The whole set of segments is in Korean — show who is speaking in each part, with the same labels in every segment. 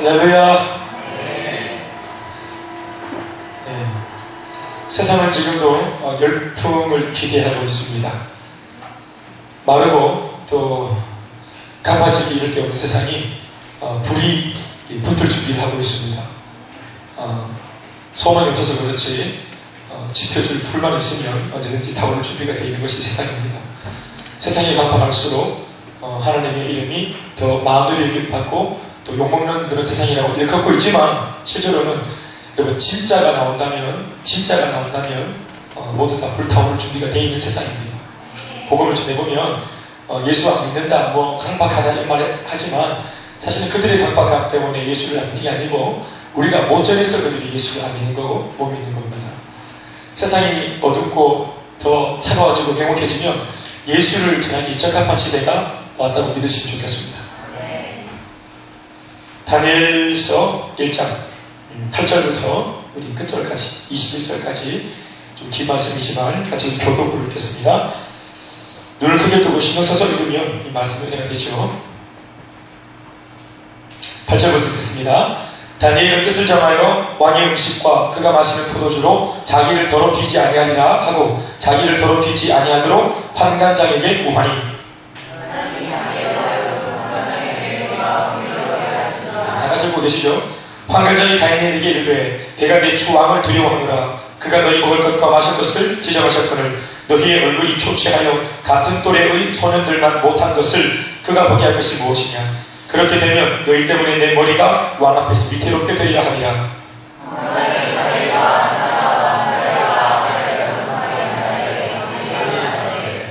Speaker 1: 할렐루야. 세상은 지금도 열풍을 기대하고 있습니다. 마르고 또 가파지기 이를 데 없는 세상이 불이 붙을 준비를 하고 있습니다. 소망이 없어서 그렇지 지펴줄 불만 있으면 언제든지 타오를 준비가 되어 있는 것이 세상입니다. 세상이 가파갈수록 하나님의 이름이 더 마음들이 여김받고 또 욕먹는 그런 세상이라고 일컫고 있지만, 실제로는 여러분 진짜가 나온다면 모두 다 불타오를 준비가 되어 있는 세상입니다. 복음을 전해보면 예수 안 믿는다, 강박하다 이런 말을 하지만 사실은 그들의 강박함 때문에 예수를 안 믿는 게 아니고 우리가 못 전해서 그들이 예수를 안 믿는 거고 못 믿는 겁니다. 세상이 어둡고 더 차가워지고 행복해지면 예수를 전하기 적합한 시대가 왔다고 믿으시면 좋겠습니다. 다니엘서 1장 8절부터 우리 끝절까지 21절까지 좀 긴 말씀이지만 같이 교독을 읽겠습니다. 눈을 크게 뜨고 신경 써서 읽으면 이 말씀을 해야 되죠. 8절부터 읽겠습니다. 다니엘은 뜻을 정하여 왕의 음식과 그가 마시는 포도주로 자기를 더럽히지 아니하리라 하고 자기를 더럽히지 아니하도록 환관장에게 구하니. 다같이 읽고 계시죠? 환관장이 다니엘에게 이르되 내가 내 주 왕을 두려워하노라. 그가 너희 먹을 것과 마실 것을 지정하셨거늘 너희의 얼굴이 초췌하여 같은 또래의 소년들만 못한 것을 그가 보게 할 것이 무엇이냐. 그렇게 되면 너희 때문에 내 머리가 왕 앞에서 위태롭게 되리라 하리라.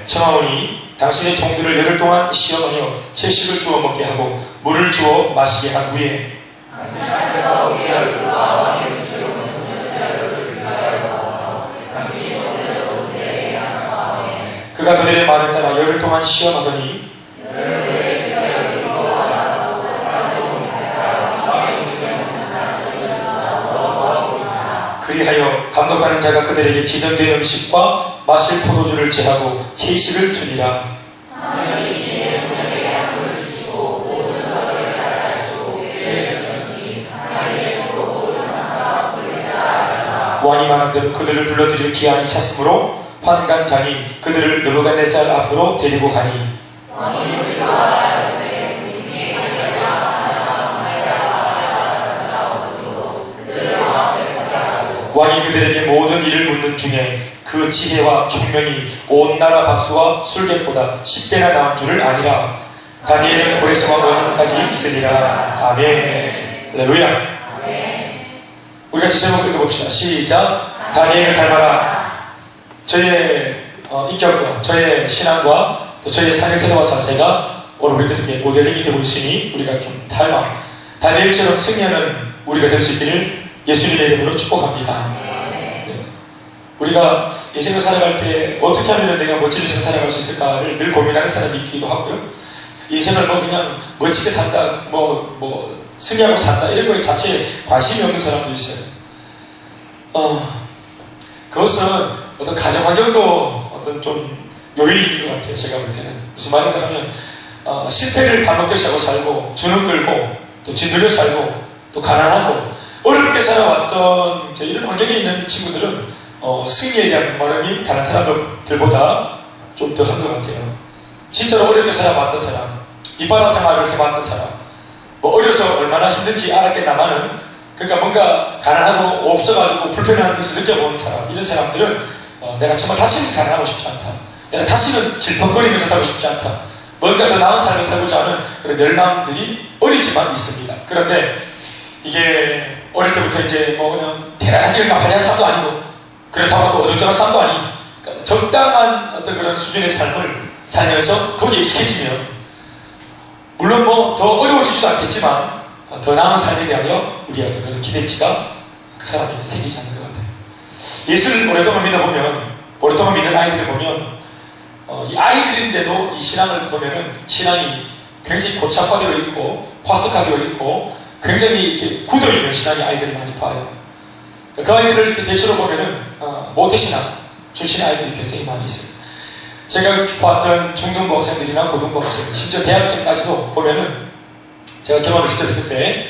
Speaker 1: 청하오니 당신의 종들을 열흘 동안 시험하여 채식을 주어 먹게 하고 물을 주어 마시게 한 후에 그가 그들의 말을 따라 열흘 동안 시험하더니 그리하여 감독하는 자가 그들에게 지정된 음식과 마실 포도주를 제하고 채식을 주니라. 왕이 말한 대로 그들을 불러들일 기한이 찼으므로 환관장이 그들을 느부갓네살 앞으로 데리고 가니 왕이 그들에게 모든 일을 묻는 중에 그 지혜와 총명이 온 나라 박수와 술객보다 10배나 나은 줄을 아니라. 다니엘은 고레스와 원까지 있으리라. 아멘. 할렐루야. 우리가 제목 읽어봅시다. 시작. 다니엘을 닮아라. 저의 인격과 저의 신앙과 또 저의 삶의 태도와 자세가 오늘 우리들에게 모델링이 되고 있으니 우리가 좀 닮아 다니엘처럼 승리하는 우리가 될 수 있기를 예수님의 이름으로 축복합니다. 네. 우리가 인생을 살아갈 때 어떻게 하면 내가 멋진 인생을 살아갈 수 있을까를 늘 고민하는 사람이 있기도 하고요. 인생을 그냥 멋지게 산다, 승리하고 산다 이런 거에 자체에 관심이 없는 사람도 있어요. 그것은 어떤 가정 환경도 어떤 좀 요인인 것 같아요. 제가 볼 때는 무슨 말인가 하면 실패를 밥 먹듯이 하고 살고 주눅 들고 또 짓눌려 살고 또 가난하고 어렵게 살아왔던 이런 환경에 있는 친구들은 승리에 대한 마음이 다른 사람들보다 좀 더 한 것 같아요. 진짜로 어렵게 살아왔던 사람, 이바라 생활을 해봤던 사람, 어려서 얼마나 힘든지 알았겠나마는 그러니까 뭔가 가난하고 없어가지고 불편한 것을 느껴본 사람, 이런 사람들은 내가 정말 다시는 가난하고 싶지 않다. 내가 다시는 질퍽거리면서 살고 싶지 않다. 뭔가 더 나은 삶을 살고자 하는 그런 열망들이 어리지만 있습니다. 그런데 이게 어릴 때부터 이제 그냥 대단하게 화려한 삶도 아니고 그렇다고 또 어정쩡한 삶도 아닌 그러니까 적당한 어떤 그런 수준의 삶을 살면서 거기에 익숙해지면 물론 더 어려워지지도 않겠지만 더 나은 삶에 대하여 우리의 어떤 그런 기대치가 그 사람에게 생기지 않는 것 같아요. 예수를 오랫동안 믿어보면, 오랫동안 믿는 아이들을 보면, 이 아이들인데도 이 신앙을 보면은 신앙이 굉장히 고착화되어 있고, 화석화되어 있고, 굉장히 이렇게 굳어있는 신앙의 아이들을 많이 봐요. 그 아이들을 이렇게 대시로 보면은, 모태신앙 출신의 아이들이 굉장히 많이 있어요. 제가 봤던 중등부 학생들이나 고등부 학생, 심지어 대학생까지도 보면은, 제가 경험을 직접 했을 때,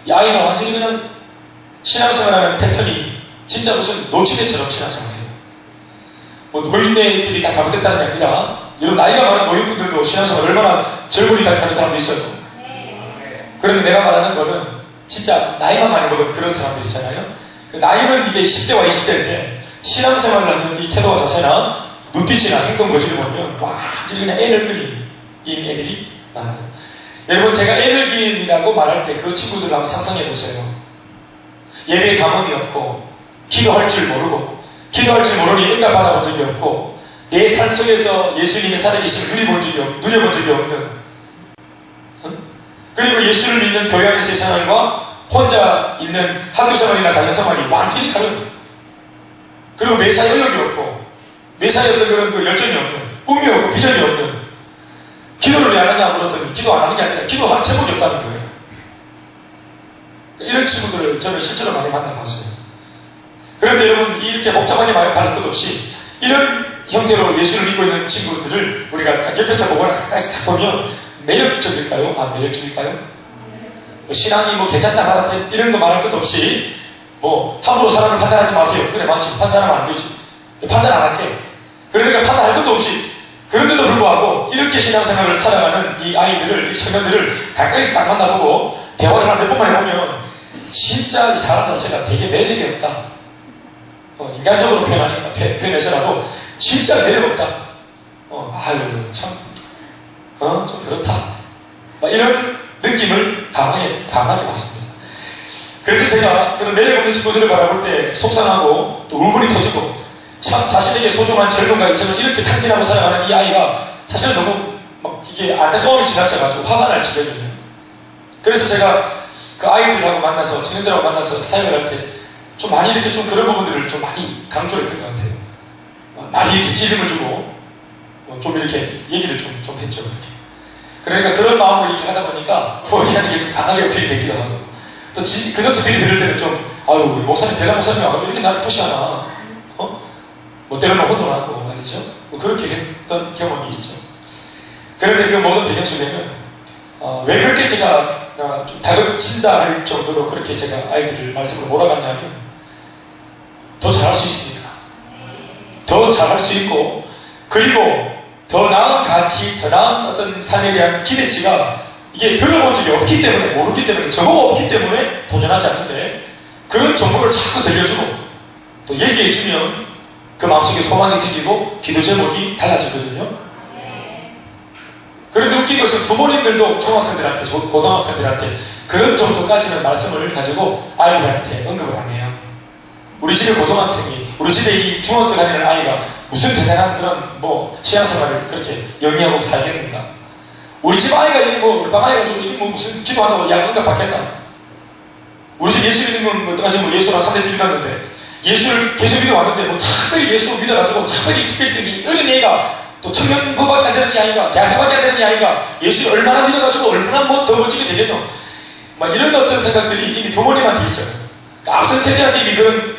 Speaker 1: 이 아이가 완전히 그냥 신앙생활하는 패턴이 진짜 무슨 노치대처럼 신앙생활해요. 뭐 노인네들이 다 잘못됐다는 게 아니라 여러분 나이가 많은 노인분들도 신앙생활 얼마나 절분이다 하는 사람도 있어요. 그런데 내가 말하는 거는 진짜 나이가 많이 먹은 그런 사람들 있잖아요. 그 나이는 이게 10대와 20대인데 신앙생활을 하는 이 태도와 자세나 눈빛이나 행동 거지를 보면 완전히 그냥 애늙은이인 애들이 많아요. 여러분 제가 애늙은이라고 말할 때 그 친구들 한번 상상해 보세요. 예배에 감흥이 없고 기도할 줄 모르고 기도할 줄 모르니 응답 받아본 적이 없고 내 삶 속에서 예수님의 살아계심을 누려본 적이 없는 그리고 예수를 믿는 교회 안에서의 생활과 혼자 있는 학교생활이나 가정생활이 완전히 다른 그리고 매사에 의욕이 없고 매사에 어떤 그런 그 열정이 없는 꿈이 없고 비전이 없는 기도를 왜 안 하냐 물었더니 기도 안 하는 게 아니라 기도하는 제목이 없다는 거예요. 이런 친구들을 저는 실제로 많이 만나봤어요. 그런데 여러분 이렇게 복잡하게 말할 것 없이 이런 형태로 예수를 믿고 있는 친구들을 우리가 옆에서 보거나 가까이서 딱 보면 매력적일까요? 매력적일까요? 뭐 신앙이 뭐 괜찮다 말았다 이런 거 말할 것도 없이 뭐 함부로 사람을 판단하지 마세요. 그래 맞지 판단하면 안 되지. 판단 안 할게. 그러니까 판단할 것도 없이 그런데도 불구하고 이렇게 신앙생활을 살아가는 이 아이들을 이 청년들을 가까이서 딱 만나보고 대화를 한 몇 번만 해보면 진짜 이 사람 자체가 되게 매력이 없다. 인간적으로 표현해서라도 진짜 매력 없다. 아유 참 좀 그렇다. 이런 느낌을 강하게 받습니다. 그래서 제가 그런 매력 없는 친구들을 바라볼 때 속상하고 또 울분이 터지고 참 자신에게 소중한 젊은가 있으면 이렇게 탕진하고 살아가는 이 아이가 사실 너무 막 이게 안타까움이 지나쳐가지고 화가 날 지경이에요. 그래서 제가 그 아이들하고 만나서 청년들하고 만나서 사역을 할 때 좀 많이 이렇게 좀 그런 부분들을 좀 많이 강조했던 것 같아요. 많이 이렇게 찌름을 주고 좀 이렇게 얘기를 좀 했죠. 이렇게. 그러니까 그런 마음으로 얘기를 하다 보니까 본의 아니게 좀 강하게 어필이 되기도 하고 또 그 녀석들이 들을 때는 좀 아유 우리 목사님 배가 목사님 왜 이렇게 나를 푸시하나 뭐 때로는 혼돈하고 말이죠. 뭐 그렇게 했던 경험이 있죠. 그런데 그 모든 배경 속에는 왜 그렇게 제가 좀 다그친다 할 정도로 그렇게 제가 아이들을 말씀으로 몰아갔냐면 더 잘할 수 있습니다. 더 잘할 수 있고 그리고 더 나은 가치, 더 나은 어떤 삶에 대한 기대치가 이게 들어본 적이 없기 때문에 모르기 때문에 정보가 없기 때문에 도전하지 않는데 그런 정보를 자꾸 들려주고 또 얘기해주면 그 마음속에 소망이 생기고 기도 제목이 달라지거든요. 그런데 웃긴 것은 부모님들도 중학생들한테 고등학생들한테 그런 정도까지는 말씀을 가지고 아이들한테 언급을 안 해요. 우리 집에 고등학생이 우리 집에 이 중학교 다니는 아이가 무슨 대단한 그런 뭐 신앙생활을 그렇게 영위하고 살겠는가. 우리 집 아이가 이게 뭐 얼빵아이가지고 이게 뭐 무슨 기도한다고 응답 받겠나. 우리 집 예수 믿는 건 어떡하지 뭐 예수랑 3대 집 갔는데 예수를 계속 믿어왔는데 뭐 특별히 예수 믿어가지고 특별히 어린 애가 또 청년부밖에 안 되는 이 아이가 대학생밖에 안 되는 이 아이가 예수를 얼마나 믿어가지고 얼마나 뭐 더 멋지게 되겠노. 막 이런 어떤 생각들이 이미 부모님한테 있어요. 그러니까 앞선 세대한테 이미 그런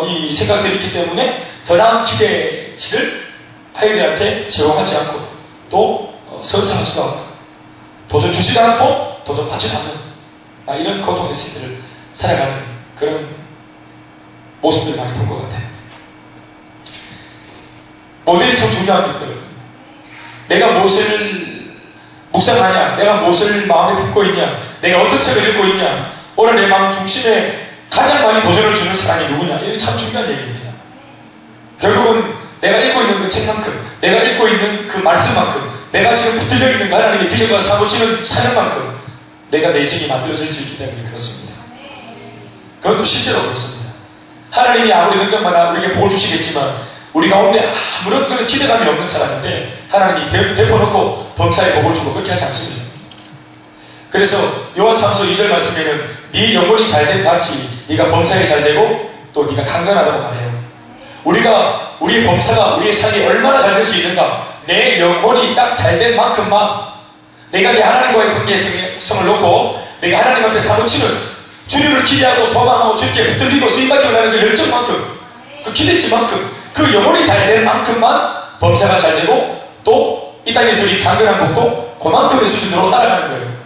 Speaker 1: 이 생각들이 있기 때문에 더 나은 기대치를 아이들한테 제공하지 않고 또 선사하지도 않고 도전 주지도 않고 도전 받지도 않는 이런 고통의 세대를 살아가는 그런 모습들 많이 본 것 같아요. 모델이 참 중요합니다. 내가 무엇을 묵상하냐, 내가 무엇을 마음에 품고 있냐, 내가 어떤 책을 읽고 있냐, 오늘 내 마음 중심에 가장 많이 도전을 주는 사람이 누구냐, 이게 참 중요한 얘기입니다. 결국은 내가 읽고 있는 그 책만큼, 내가 읽고 있는 그 말씀만큼, 내가 지금 붙들려 있는 하나님의 비전과 사고치는 사역만큼 내가 내 인생이 만들어질 수 있기 때문에 그렇습니다. 그것도 실제로 그렇습니다. 하나님이 아무리 능력마다 우리에게 복을 주시겠지만 우리 가운데 아무런 그런 기대감이 없는 사람인데 하나님이 대포놓고 범사에 복을 주고 그렇게 하지 않습니다. 그래서 요한 3서 2절 말씀에는 네 영혼이 잘된 같이 네가 범사에 잘되고 또 네가 강건하다고 말해요. 우리의 범사가 우리의 삶이 얼마나 잘 될 수 있는가. 내 영혼이 딱 잘된 만큼만 내가 내 하나님과의 관계성을 놓고 내가 하나님 앞에 사무치는 주님을 기대하고 소망하고 주님께 붙들리고 쓰임받기 원하는 그 열정만큼 그 기대치만큼 그 영혼이 잘된 만큼만 범사가 잘되고 또 이 땅에서 이 강건한 복도 그만큼의 수준으로 따라가는 거예요.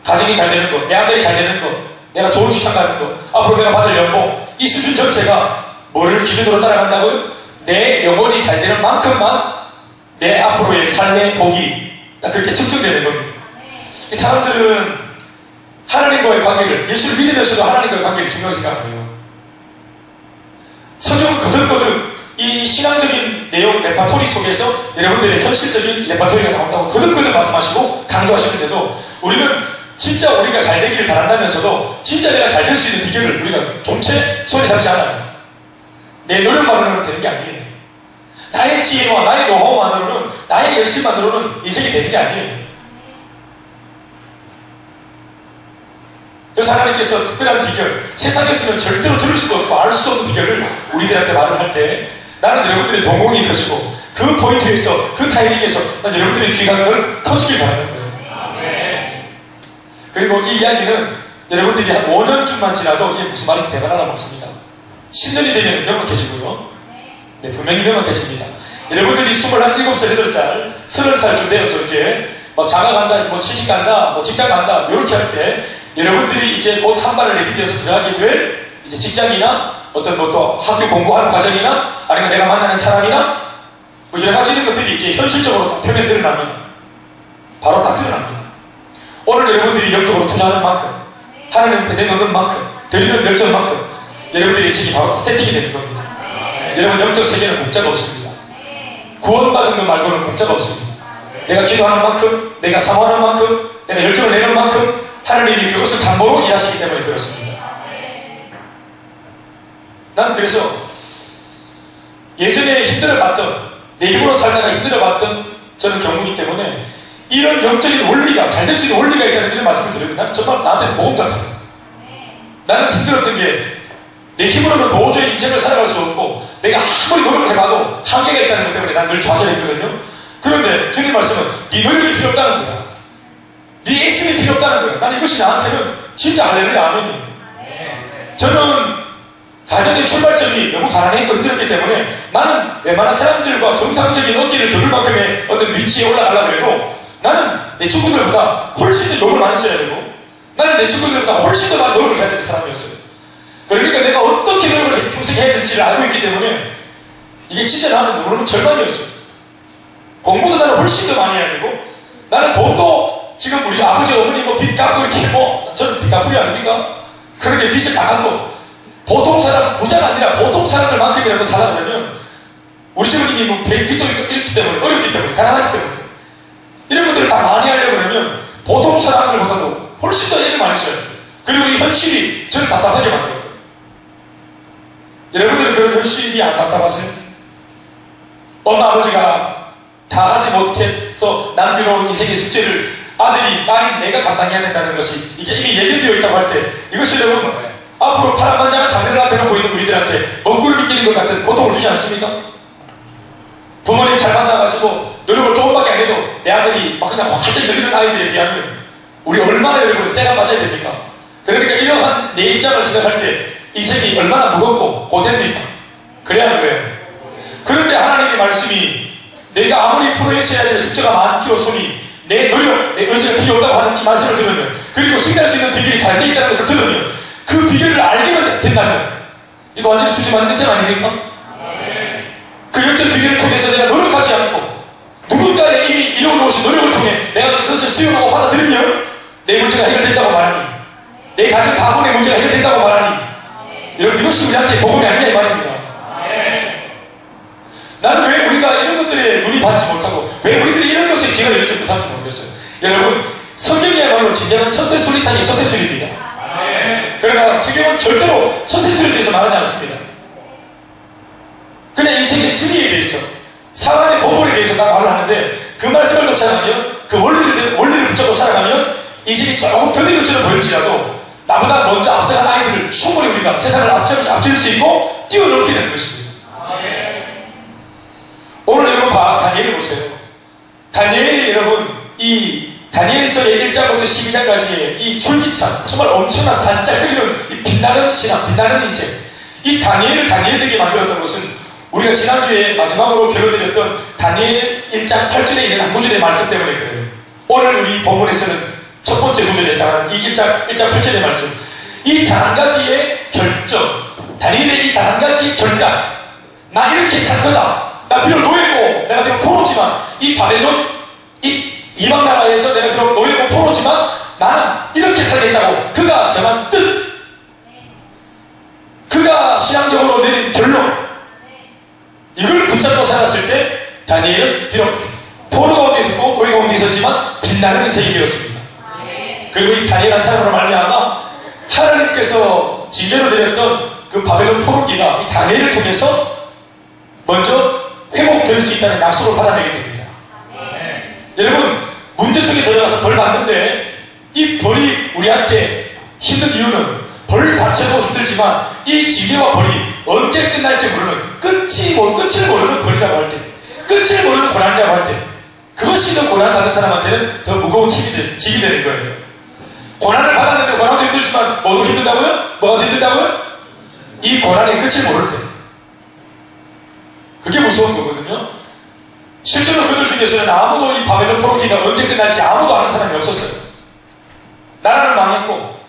Speaker 1: 가정이 잘 되는 것, 내 아들이 잘 되는 것, 내가 좋은 직장 가는 것, 앞으로 내가 받을 연봉, 이 수준 전체가 뭐를 기준으로 따라간다고요? 내 영혼이 잘 되는 만큼만 내 앞으로의 삶의 복이 그렇게 측정되는 겁니다. 이 사람들은 하나님과의 관계를, 예수를 믿으면서도 하나님과의 관계를 중요하게 생각해요. 성경은 거듭거듭 이 신앙적인 내용 레파토리 속에서 여러분들의 현실적인 레파토리가 나온다고 거듭거듭 말씀하시고 강조하시는데도 우리는 진짜 우리가 잘 되기를 바란다면서도 진짜 내가 잘 될 수 있는 비결을 우리가 좀채 손에 잡지 않아요. 내 노력만으로는 되는 게 아니에요. 나의 지혜와 나의 노하우만으로는, 나의 열심만으로는 인생이 되는 게 아니에요. 그래서 하나님께서 특별한 비결, 세상에서는 절대로 들을 수도 없고 알 수도 없는 비결을 우리들한테 말을 할 때 나는 여러분들의 동공이 커지고 그 포인트에서, 그 타이밍에서 난 여러분들의 귀감을 커지길 바라는 거예요. 그리고 이 이야기는 여러분들이 한 5년쯤만 지나도 이게 무슨 말인지 대박 알아먹습니다. 10년이 되면 명확해지고요. 네, 분명히 명확해집니다. 여러분들이 27살, 8살, 30살쯤 되어서 이제 뭐 자가 간다, 뭐 취직 간다, 뭐 직장 간다, 이렇게 할 때 여러분들이 이제 곧 한 발을 내디뎌서 들어가게 될 이제 직장이나 어떤 뭐 또 학교 공부하는 과정이나 아니면 내가 만나는 사람이나 뭐 여러 가지 이런 것들이 이제 현실적으로 표면에 드러납니다. 바로 딱 드러납니다. 오늘 여러분들이 영적으로 투자하는 만큼, 하나님께 내놓는 만큼, 드리는 열정만큼 여러분들의 인생이 바로 세팅이 되는 겁니다. 여러분 영적 세계는 공짜가 없습니다. 구원받은 것 말고는 공짜가 없습니다. 내가 기도하는 만큼, 내가 사모하는 만큼, 내가 열정을 내는 만큼 하나님이 그것을 담보로 일하시기 때문에 그렇습니다. 난 그래서 예전에 힘들어봤던, 내 힘으로 살다가 힘들어봤던 저는 경우이기 때문에 이런 영적인 원리가, 잘 될 수 있는 원리가 있다는 이런 말씀을 드리면 나는 정말 나한테 보험 같아요. 나는 힘들었던 게 내 힘으로는 도저히 인생을 살아갈 수 없고 내가 아무리 노력을 해봐도 한계가 있다는 것 때문에 난 늘 좌절했거든요. 그런데 주님 말씀은 네 노력이 필요 없다는 거야. 네 액션이 필요 없다는 거야. 난 이것이 나한테는 진짜 할렐루야 아멘이에요. 저는 가정의 출발점이 너무 가난했고 힘들었기 때문에 나는 웬만한 사람들과 정상적인 어깨를 겨룰 만큼의 어떤 위치에 올라가려고 해도 나는 내 친구들보다 훨씬 더 욕을 많이 써야 되고 나는 내 친구들보다 훨씬 더 많이 노력을 해야 되는 사람이었어요. 그러니까 내가 어떻게 노력을 평생 해야 될지를 알고 있기 때문에 이게 진짜 나는 너무너무 절망이었어요. 공부도 나는 훨씬 더 많이 해야 되고 나는 돈도 지금 우리 아버지 어머니 뭐 빚 갚고 이렇게 뭐 저는 빚 갚으리 아닙니까? 그렇게 빚을 다 갚고 보통 사람, 부자가 아니라 보통 사람들만큼이라도 살아가려면 우리 집은 이미 뭐 빚도 있기 때문에 어렵기 때문에 가난하기 때문에 이런 것들을 다 많이 하려고 그러면 보통 사람들보다도 훨씬 더 애를 많이 써야 돼요. 그리고 이 현실이 저를 답답하게 만들어요. 여러분들은 그런 현실이 안 답답하세요? 엄마 아버지가 다 하지 못해서 남겨놓은 인생의 숙제를 아들이, 딸이 내가 감당해야 된다는 것이 이게 이미 예견되어 있다고 할 때 이것이 여러분 앞으로 파란만장한 장래를 앞에 놓고 있는 우리들한테 먹구름이 끼는 것 같은 고통을 주지 않습니까? 부모님 잘 만나가지고 노력을 조금밖에 안 해도 내 아들이 막 그냥 활짝 열리는 아이들에 비하면 우리 얼마나 여러분 쇠가 맞아야 됩니까? 그러니까 이러한 내 입장을 생각할 때 인생이 얼마나 무겁고 고됩니까? 그래야 하는 거예요. 그런데 하나님의 말씀이 내가 아무리 풀어헤쳐야 될 숙제가 많기로 소니 내 노력, 내 의지가 필요 없다고 하는 이 말씀을 들으면 그리고 승리할 수 있는 비결이 다 돼 있다는 것을 들으면 그 비결을 알게 된다면 이거 완전히 수지 맞는 인생 아닙니까? 그 열정 비결을 통해서 내가 노력하지 않고 누군가의 이미 이루어놓으신 노력을 통해 내가 그것을 수용하고 받아들이면 내 문제가 해결된다고 말하니 내 가정 가문의 문제가 해결된다고 말하니 여러분 이것이 우리한테 복음이 아니냐 이 말입니다. 나는 왜 우리가 이런 것들에 눈이 받지 못하고 왜 우리들이 이런 것에 귀가 열지 못하는지 모르겠어요. 여러분 성경이야말로 진정한 첫세술 이상의 첫세술입니다. 그러나 성경은 절대로 첫세술에 대해서 말하지 않습니다. 그냥 인생의 진리에 대해서 사람의 법원에 대해서 다 말을 하는데 그 말씀을 쫓아가면 그 원리를 붙잡고 살아가면 인생이 조금 더딘 것처럼 보일지라도 나보다 먼저 앞서간 아이들을 충분히 우리가 세상을 앞질 수 있고 뛰어넘게 되는 것입니다. 오늘 여러분 다니엘을 보세요. 다니엘이 여러분 이 다니엘서의 1장부터 12장까지의 이 줄기찬 정말 엄청난 반짝거리는 이 빛나는 신앙, 빛나는 인생 이 다니엘을 다니엘 되게 만들었던 것은 우리가 지난주에 마지막으로 결론드렸던 다니엘 1장 8절에 있는 한 구절의 말씀 때문에 그래요. 오늘 우리 본문에서는 첫 번째 구절에 해당하는 이 1장 8절의 말씀. 이 단 한 가지의 결정, 다니엘의 이 단 한 가지의 결단. 나 이렇게 살 거다. 나 비록 노예고, 내가 비록 포로지만, 이 바벨론, 이 이방 나라에서 내가 비록 노예고 포로지만, 나는 이렇게 살겠다고. 그가 정한 뜻. 그가 신앙적으로 내린 결론. 이걸 붙잡고 살았을 때, 다니엘은 비록 포로 가운데 있었고, 노예 가운데 있었지만, 빛나는 인생이 되었습니다. 그리고 이 다니엘한 사람으로 말미암아 하나님께서 징계로 내렸던 그 바벨론 포로기가 이 다니엘을 통해서 먼저 회복될 수 있다는 약속을 받아내게 됩니다. 여러분, 문제 속에 들어가서 벌 받는데 이 벌이 우리한테 힘든 이유는 벌 자체도 힘들지만 이 징계와 벌이 언제 끝날지 모르는 끝을 모르는 벌이라고 할 때, 끝을 모르는 고난이라고 할 때, 그것이 더 고난받는 사람한테는 더 무거운 힘이 지게 되는 거예요. 고난을 받았는데 고난도 힘들지만 뭐도 힘들다고요? 뭐가 더 힘들다고요? 이 고난의 끝을 모를 때. 그게 무서운 거거든요. 실제로 그들 중에서는 아무도 이 바벨론 포로기가 언제 끝날지 아무도 아는 사람이 없었어요. 나라는 망했고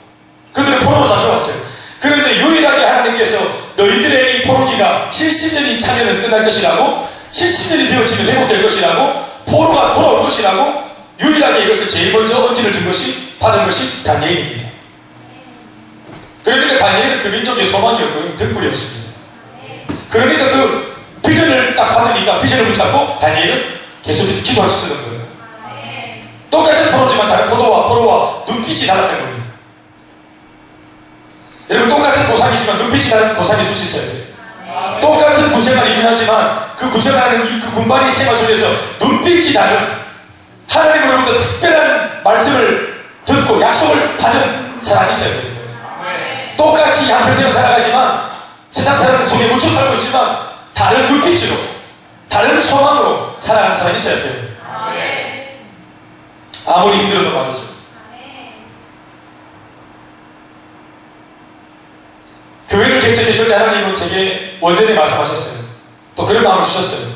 Speaker 1: 그들은 포로로 잡혀왔어요. 그런데 유일하게 하나님께서 너희들의 이 포로기가 70년이 차면은 끝날 것이라고, 70년이 되어지면 회복될 것이라고, 포로가 돌아올 것이라고 유일하게 이것을 제일 먼저 언지를 받은 것이 다니엘입니다. 그러니까 다니엘은 그 민족의 소망이었고 등불이었습니다. 그러니까 그 비전을 딱 받으니까 비전을 붙잡고 다니엘은 계속해서 기도할 수 있는 거예요. 똑같은 포로지만 다른 포로와 눈빛이 달랐던 겁니다. 여러분, 똑같은 보상이지만 눈빛이 다른 보상이 있을 수 있어야 돼요. 똑같은 구생활이 일어나지만 그 구생하는 그 군반의 생활 속에서 눈빛이 다른, 하나님으로부터 특별한 말씀을 듣고 약속을 받은 사람이 있어야 되는 거예요. 똑같이 양평생을 살아가지만 세상 사람 속에 묻혀 살고 있지만 다른 눈빛으로, 다른 소망으로 살아가는 사람이 있어야 돼요. 아무리 힘들어도 말이죠. 교회를 개척했을 때 하나님은 제게 원전에 말씀하셨어요. 또 그런 마음을 주셨어요.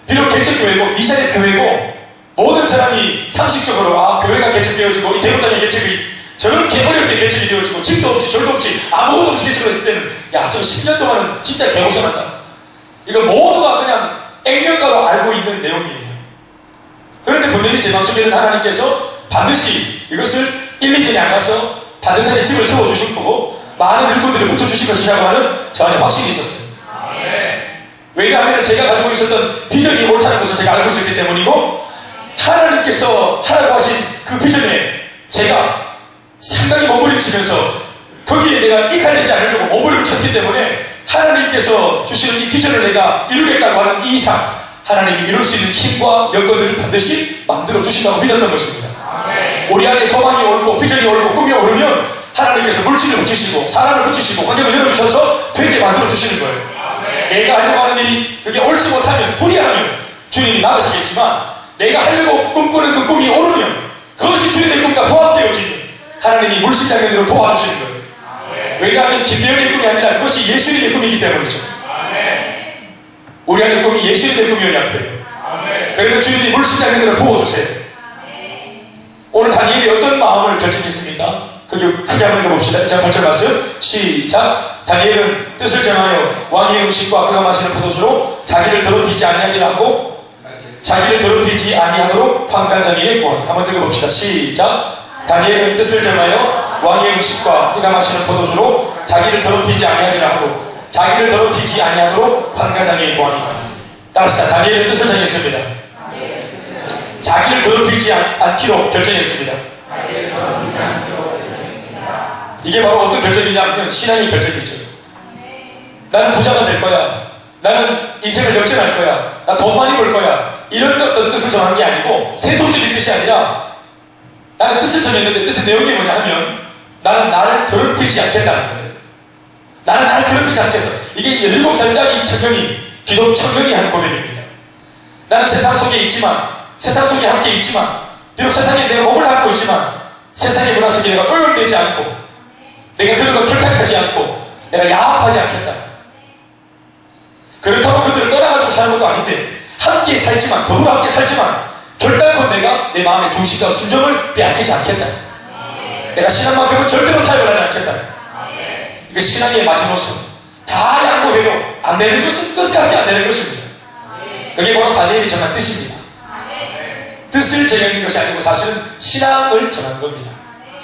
Speaker 1: 비록 개척교회고 이자의 교회고 모든 사람이 상식적으로 교회가 개척되어지고 이 대구단의 개척이 저렇게 어렵게 개척이 되어지고 집도 없이 절도 없이 아무것도 없이 개척을 했을 때는 저 10년 동안은 진짜 개고생한다. 이거 모두가 그냥 액면가로 알고 있는 내용이에요. 그런데 분명히 제 마음속에는 하나님께서 반드시 이것을 1, 2년이 안 가서 반듯하게 집을 세워주실 거고 많은 일꾼들을 붙여주실 것이라고 하는 저 안에 확신이 있었어요. 왜냐하면 제가 가지고 있었던 비전이 옳다는 것을 제가 알고 있었기 때문이고, 하나님께서 하라고 하신 그 비전에 제가 상당히 몸부림치면서 거기에 내가 이탈되지 않으려고 몸부림을 쳤기 때문에 하나님께서 주시는 이 비전을 내가 이루겠다고 하는 이 이상 하나님이 이룰 수 있는 힘과 여건들을 반드시 만들어 주신다고 믿었던 것입니다. 우리 안에 소망이 옳고 비전이 옳고 꿈이 오르면 하나님께서 물질을 붙이시고 사람을 붙이시고 환경을 열어주셔서 되게 만들어 주시는 거예요. 내가 하려고 하는 일이 그게 옳지 못하면 불의하면 주님이 나으시겠지만, 내가 하려고 꿈꾸는 그 꿈이 오르면 그것이 주님의 꿈과 부합되어지면 하나님이 물질장면으로 도와주시는 거예요. 왜냐하면 김대현의 꿈이 아니라 그것이 예수님의 꿈이기 때문이죠. 우리 안의 꿈이 예수님의 꿈이어야 돼요. 그래서 주님이 물질장면으로 부어주세요. 오늘 다니엘이 어떤 마음을 결정했습니까? 그게 크게 한번 읽어봅시다. 자, 8절 말씀 시작. 다니엘은 뜻을 정하여 왕의 음식과 그가 마시는 포도주로 자기를 더럽히지 아니하리라 하고 자기를 더럽히지 아니하도록 판관장에게 구하니. 한번 읽어봅시다. 시작. 다니엘은 뜻을 정하여 왕의 음식과 그가 마시는 포도주로 자기를 더럽히지 아니하리라 하고 자기를 더럽히지 아니하도록 판관장에게 구하니. 따라합시다. 다니엘은 뜻을 정했습니다. 자기를 더럽히지 않기로 결정했습니다. 이게 바로 어떤 결정이냐면 신앙의 결정이죠. 나는 부자가 될 거야. 나는 인생을 역전할 거야. 나 돈 많이 벌 거야. 이런 어떤 뜻을 정한 게 아니고 세속적인 뜻이 아니라 나는 뜻을 정했는데 뜻의 내용이 뭐냐 하면 나는 나를 더럽히지 않겠다는 거예요. 나는 나를 더럽히지 않겠어. 이게 17살짜리 청년이 기독 청년이 한 고백입니다. 나는 세상 속에 있지만 세상 속에 함께 있지만 비록 세상에 내가 몸을 안고 있지만 세상의 문화 속에 내가 오염되지 않고 내가 그들과 결탁하지 않고 내가 야합하지 않겠다. 그렇다고 그들을 떠나가지고 사는 것도 아닌데 함께 살지만 더불어 함께 살지만 결단코 내가 내 마음의 중심과 순정을 빼앗기지 않겠다. 내가 신앙만큼은 절대로 타협을 하지 않겠다. 이게 신앙의 마지노선. 다 양보해도 안 되는 것은 끝까지 안 되는 것입니다. 그게 바로 다니엘이 전한 뜻입니다. 뜻을 전하는 것이 아니고 사실은 신앙을 전하는 겁니다.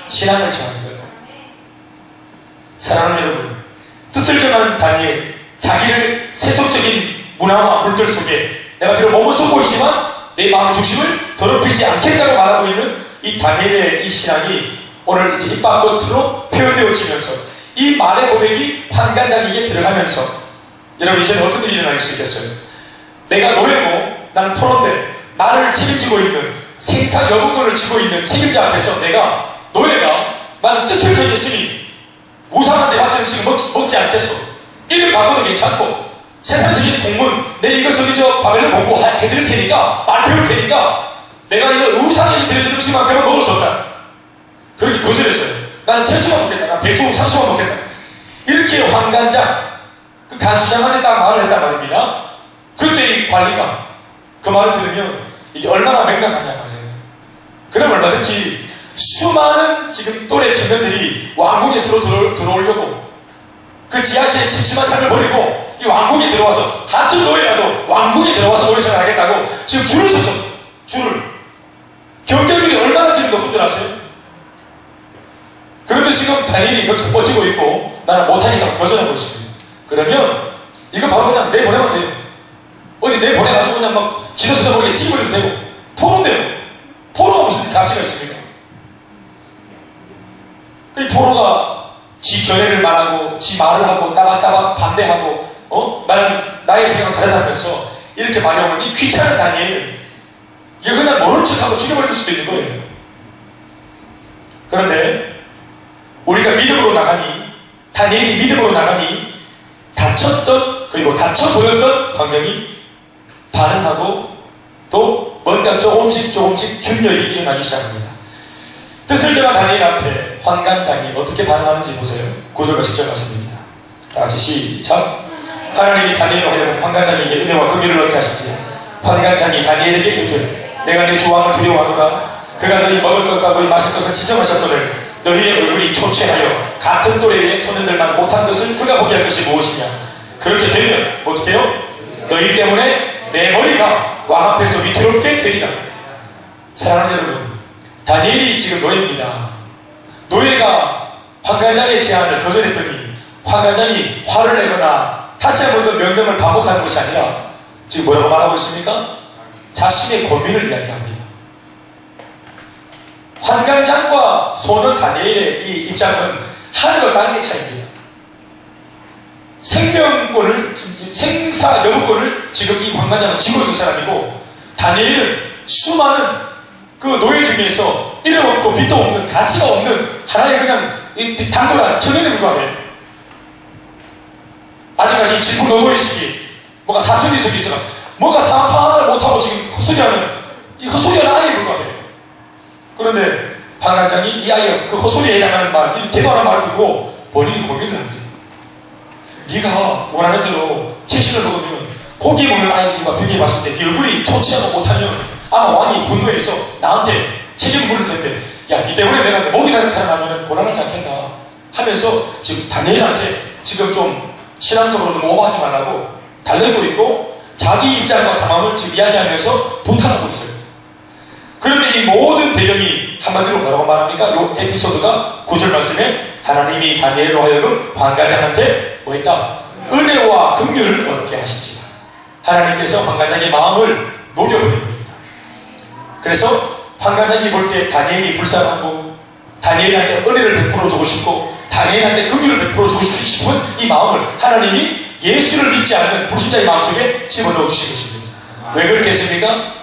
Speaker 1: 신앙을 전하는 거예요. 사랑하는 여러분, 뜻을 전하는 다니엘, 자기를 세속적인 문화와 물결 속에 내가 비록 몸을 쏟고 있지만 내 마음의 중심을 더럽히지 않겠다고 말하고 있는 이 다니엘의 이 신앙이 오늘 이제 입 밖으로 표현되어지면서 이 말의 고백이 환관장에게 들어가면서 여러분 이제는 어떤 일이 일어날 수 있겠어요? 내가 노예고 나는 포로인데 나를 책임지고 있는 생사 여부권을 쥐고 있는 책임자 앞에서 내가 노예가 나는 뜻을 전했으니 무상한 내 바치는 음식을 먹지 않겠어. 이를 바꿔도 괜찮고 세상적인 공문 내 이거 저기 저 바벨론 공부 해드릴 테니까 말 배울 테니까 내가 이거 우상에게 드려진 음식만큼은 먹을 수 없다. 그렇게 거절했어요. 나는 채소만 먹겠다. 나는 배추 상수만 먹겠다. 이렇게 환관장 그 간수장한테 딱 말을 했단 말입니다. 그때 이 관리가 그 말을 들으면 이게 얼마나 맹랑하냐 말이에요. 그럼 얼마든지 수많은 지금 또래 청년들이 왕궁에 서로 들어오려고 그 지하실의 침침한 삶을 버리고 이 왕궁에 들어와서 같은 노예라도 왕궁에 들어와서 노예생활 하겠다고 지금 줄을 섰어. 줄을. 경쟁률이 얼마나 지금 높은 줄 아세요? 그런데 지금 다니엘이 거기서 버티고 있고 나는 못하니까 거절하고 있습니다. 그러면 이거 바로 그냥 내보내면 돼요. 어디 내보내가지고 그냥 막 지도서도 모르게 찌그리면 되고 포로인데요. 포로가 무슨 가치가 있습니까? 이 포로가 지 견해를 말하고 지 말을 하고 따박따박 반대하고 나는 나의 생각은 다르다면서 이렇게 말해오는 이 귀찮은 다니엘 이거 그냥 모른 척하고 죽여버릴 수도 있는 거예요. 그런데 우리가 믿음으로 나가니 다니엘이 믿음으로 나가니 다쳤던 그리고 다쳐 보였던 환경이 반응하고 또 뭔가 조금씩 균열이 일어나기 시작합니다. 뜻을 전한 다니엘 앞에 환관장이 어떻게 반응하는지 보세요. 9절과 10절 말씀입니다. 다같이 시작. 하나님이 다니엘로 하여금 환관장에게 은혜와 긍휼을 얻게 하시지. 환관장이 다니엘에게 이르되 내가 네 주왕을 두려워하노라. 그가 너희 먹을 것과 너희 마실 것을 지정하셨거늘 너희의 얼굴이 초췌하여 같은 또래의 소년들만 못한 것을 그가 보게 할 것이 무엇이냐. 그렇게 되면 어떻게 해요? 너희 때문에 내 머리가 왕 앞에서 위태롭게 되리라. 사랑하는 여러분, 다니엘이 지금 노예입니다. 노예가 환관장의 제안을 거절했더니 환관장이 화를 내거나 다시 한번 그 명령을 반복하는 것이 아니라 지금 뭐라고 말하고 있습니까? 자신의 고민을 이야기합니다. 환관장과 소년 다니엘의 이 입장은 하늘과 땅의 차이입니다. 생명권을, 생사 여부권을 지금 이 환관장은 쥐고 있는 사람이고 다니엘은 수많은 그 노예 중에서 이름 없고 빛도 없는 가치가 없는 하나의 그냥 단골한 청년에 불과해. 아직까지 질풍노도의 시기 뭔가 사춘기 속에 있어가 뭔가 사파 하나를 못하고 지금 헛소리하는 이 헛소리하는 아이에 불과해. 그런데 환관장이 이 아이가 그 헛소리에 해당하는 말, 이 대단한 말을 듣고 본인이 고민을 합니다. 네가 원하는 대로 채식을 먹으면 고기 먹는 아이들과 비교해 봤을 때 네 얼굴이 좋지하고 못하면 아마 왕이 분노해서 나한테 책임을 물을 텐데 야, 네 때문에 내가 목이 나타나면 곤란하지 않겠나 하면서 지금 다니엘한테 지금 좀 신앙적으로 좀 오버하지 말라고 달래고 있고 자기 입장과 상황을 지금 이야기하면서 부탁하고 있어요. 그런데 이 모든 배경이 한마디로 뭐라고 말합니까? 이 에피소드가 9절 말씀에 하나님이 다니엘로 하여금 환관장한테 뭐 했다? 은혜와 긍휼을 얻게 하시지. 하나님께서 환관장의 마음을 녹여버린 겁니다. 그래서 환관장이 볼 때 다니엘이 불쌍하고 다니엘한테 은혜를 베풀어 주고 싶고 다니엘한테 긍휼을 베풀어 주고 싶은 이 마음을 하나님이 예수를 믿지 않는 불신자의 마음속에 집어넣어 주신 것입니다. 왜 그렇게 했습니까?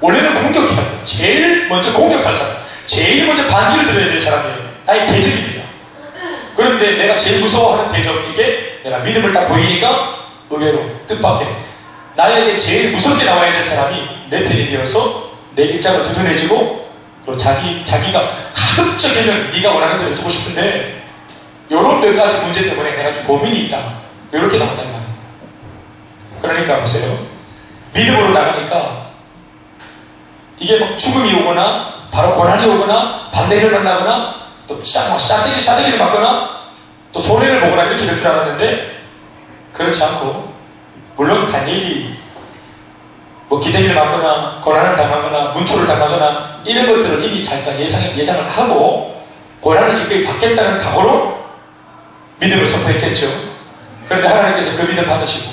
Speaker 1: 원래는 공격해야 돼요. 제일 먼저 공격할 사람, 제일 먼저 반기를 들어야 될 사람이에요. 나의 대적입니다. 그런데 내가 제일 무서워하는 대적, 이게 내가 믿음을 딱 보이니까 의외로 뜻밖의 나에게 제일 무섭게 나와야 될 사람이 내 편이 되어서 내 입장을 두둔해주고 그리고 자기가 가급적이면 네가 원하는 대로 해주고 싶은데 이런 몇 가지 문제 때문에 내가 좀 고민이 있다. 이렇게 나온다는 말입니다. 그러니까 보세요. 믿음으로 나가니까 이게 막 죽음이 오거나 바로 고난이 오거나 반대를 만나거나 또 싸대기를 맞거나 또 손해를 보거나 이렇게 될 줄 알았는데 그렇지 않고, 물론 다니엘이 뭐 기대를 맞거나 고난을 당하거나 문초를 당하거나 이런 것들을 이미 자기가 예상을 하고 고난을 기꺼이 받겠다는 각오로 믿음을 선포했겠죠. 그런데 하나님께서 그 믿음 받으시고,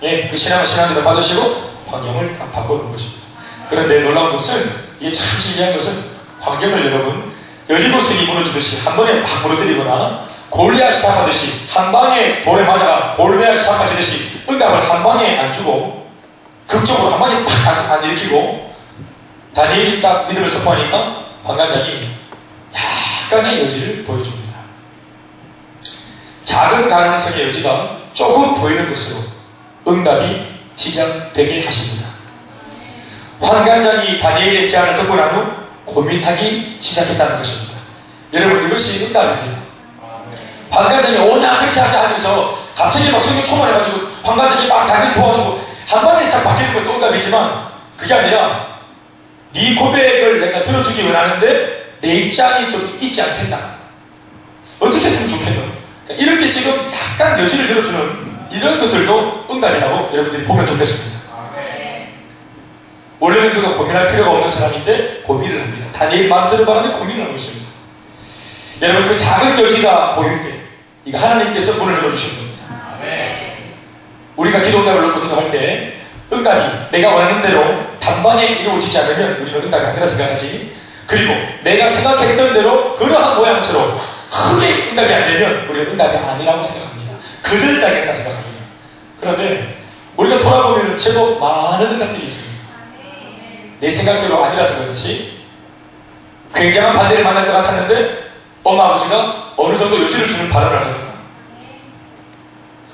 Speaker 1: 예, 그 신앙을 신앙대로 받으시고 환경을 다 바꿔놓은 것입니다. 그런데 놀라운 것은, 이게 참 신기한 것은, 환경을 여러분 여리고성이 무너지듯이 한 번에 막 무너뜨리거나 골리앗이 잡아듯이 한 방에 돌에 맞아가 골리앗이 잡아지듯이 응답을 한 방에 안 주고 극적으로 한 방에 팍 안 일으키고, 다니엘이 딱 믿음을 선포하니까 방관장이 약간의 여지를 보여줍니다. 작은 가능성의 여지가 조금 보이는 것으로 응답이 시작되게 하십니다. 환관장이 다니엘의 제안을 듣고 난 후 고민하기 시작했다는 것입니다. 여러분, 이것이 응답입니다. 환관장이 오냐 그렇게 하지 않으면서 갑자기 막 성령 충만해가지고 환관장이 막 다니엘 도와주고 한 번에 싹 바뀌는 것도 응답이지만, 그게 아니라 네 고백을 내가 들어주기 원하는데 내 입장이 좀 있지 않겠나, 어떻게 했으면 좋겠노, 그러니까 이렇게 지금 약간 여지를 들어주는 이런 것들도 응답이라고 여러분들이 보면 좋겠습니다. 원래는 그가 고민할 필요가 없는 사람인데 고민을 합니다. 다니엘 마음대로 바라면 고민을 하고 있습니다. 여러분, 그 작은 여지가 보일 때 이거 하나님께서 문을 열어주시는 겁니다. 우리가 기도응답을 놓고 기도할 때 응답이 내가 원하는 대로 단번에 이루어지지 않으면 우리는 응답이 아니라 생각하지, 그리고 내가 생각했던 대로 그러한 모양새로 크게 응답이 안 되면 우리는 응답이 아니라고 생각합니다. 거절당했다 생각합니다. 그런데 우리가 돌아보면 제법 많은 응답들이 있습니다. 내 생각대로 아니라서 그렇지, 굉장한 반대를 만날 것 같았는데 엄마 아버지가 어느 정도 여지를 주는 발언을 하더라.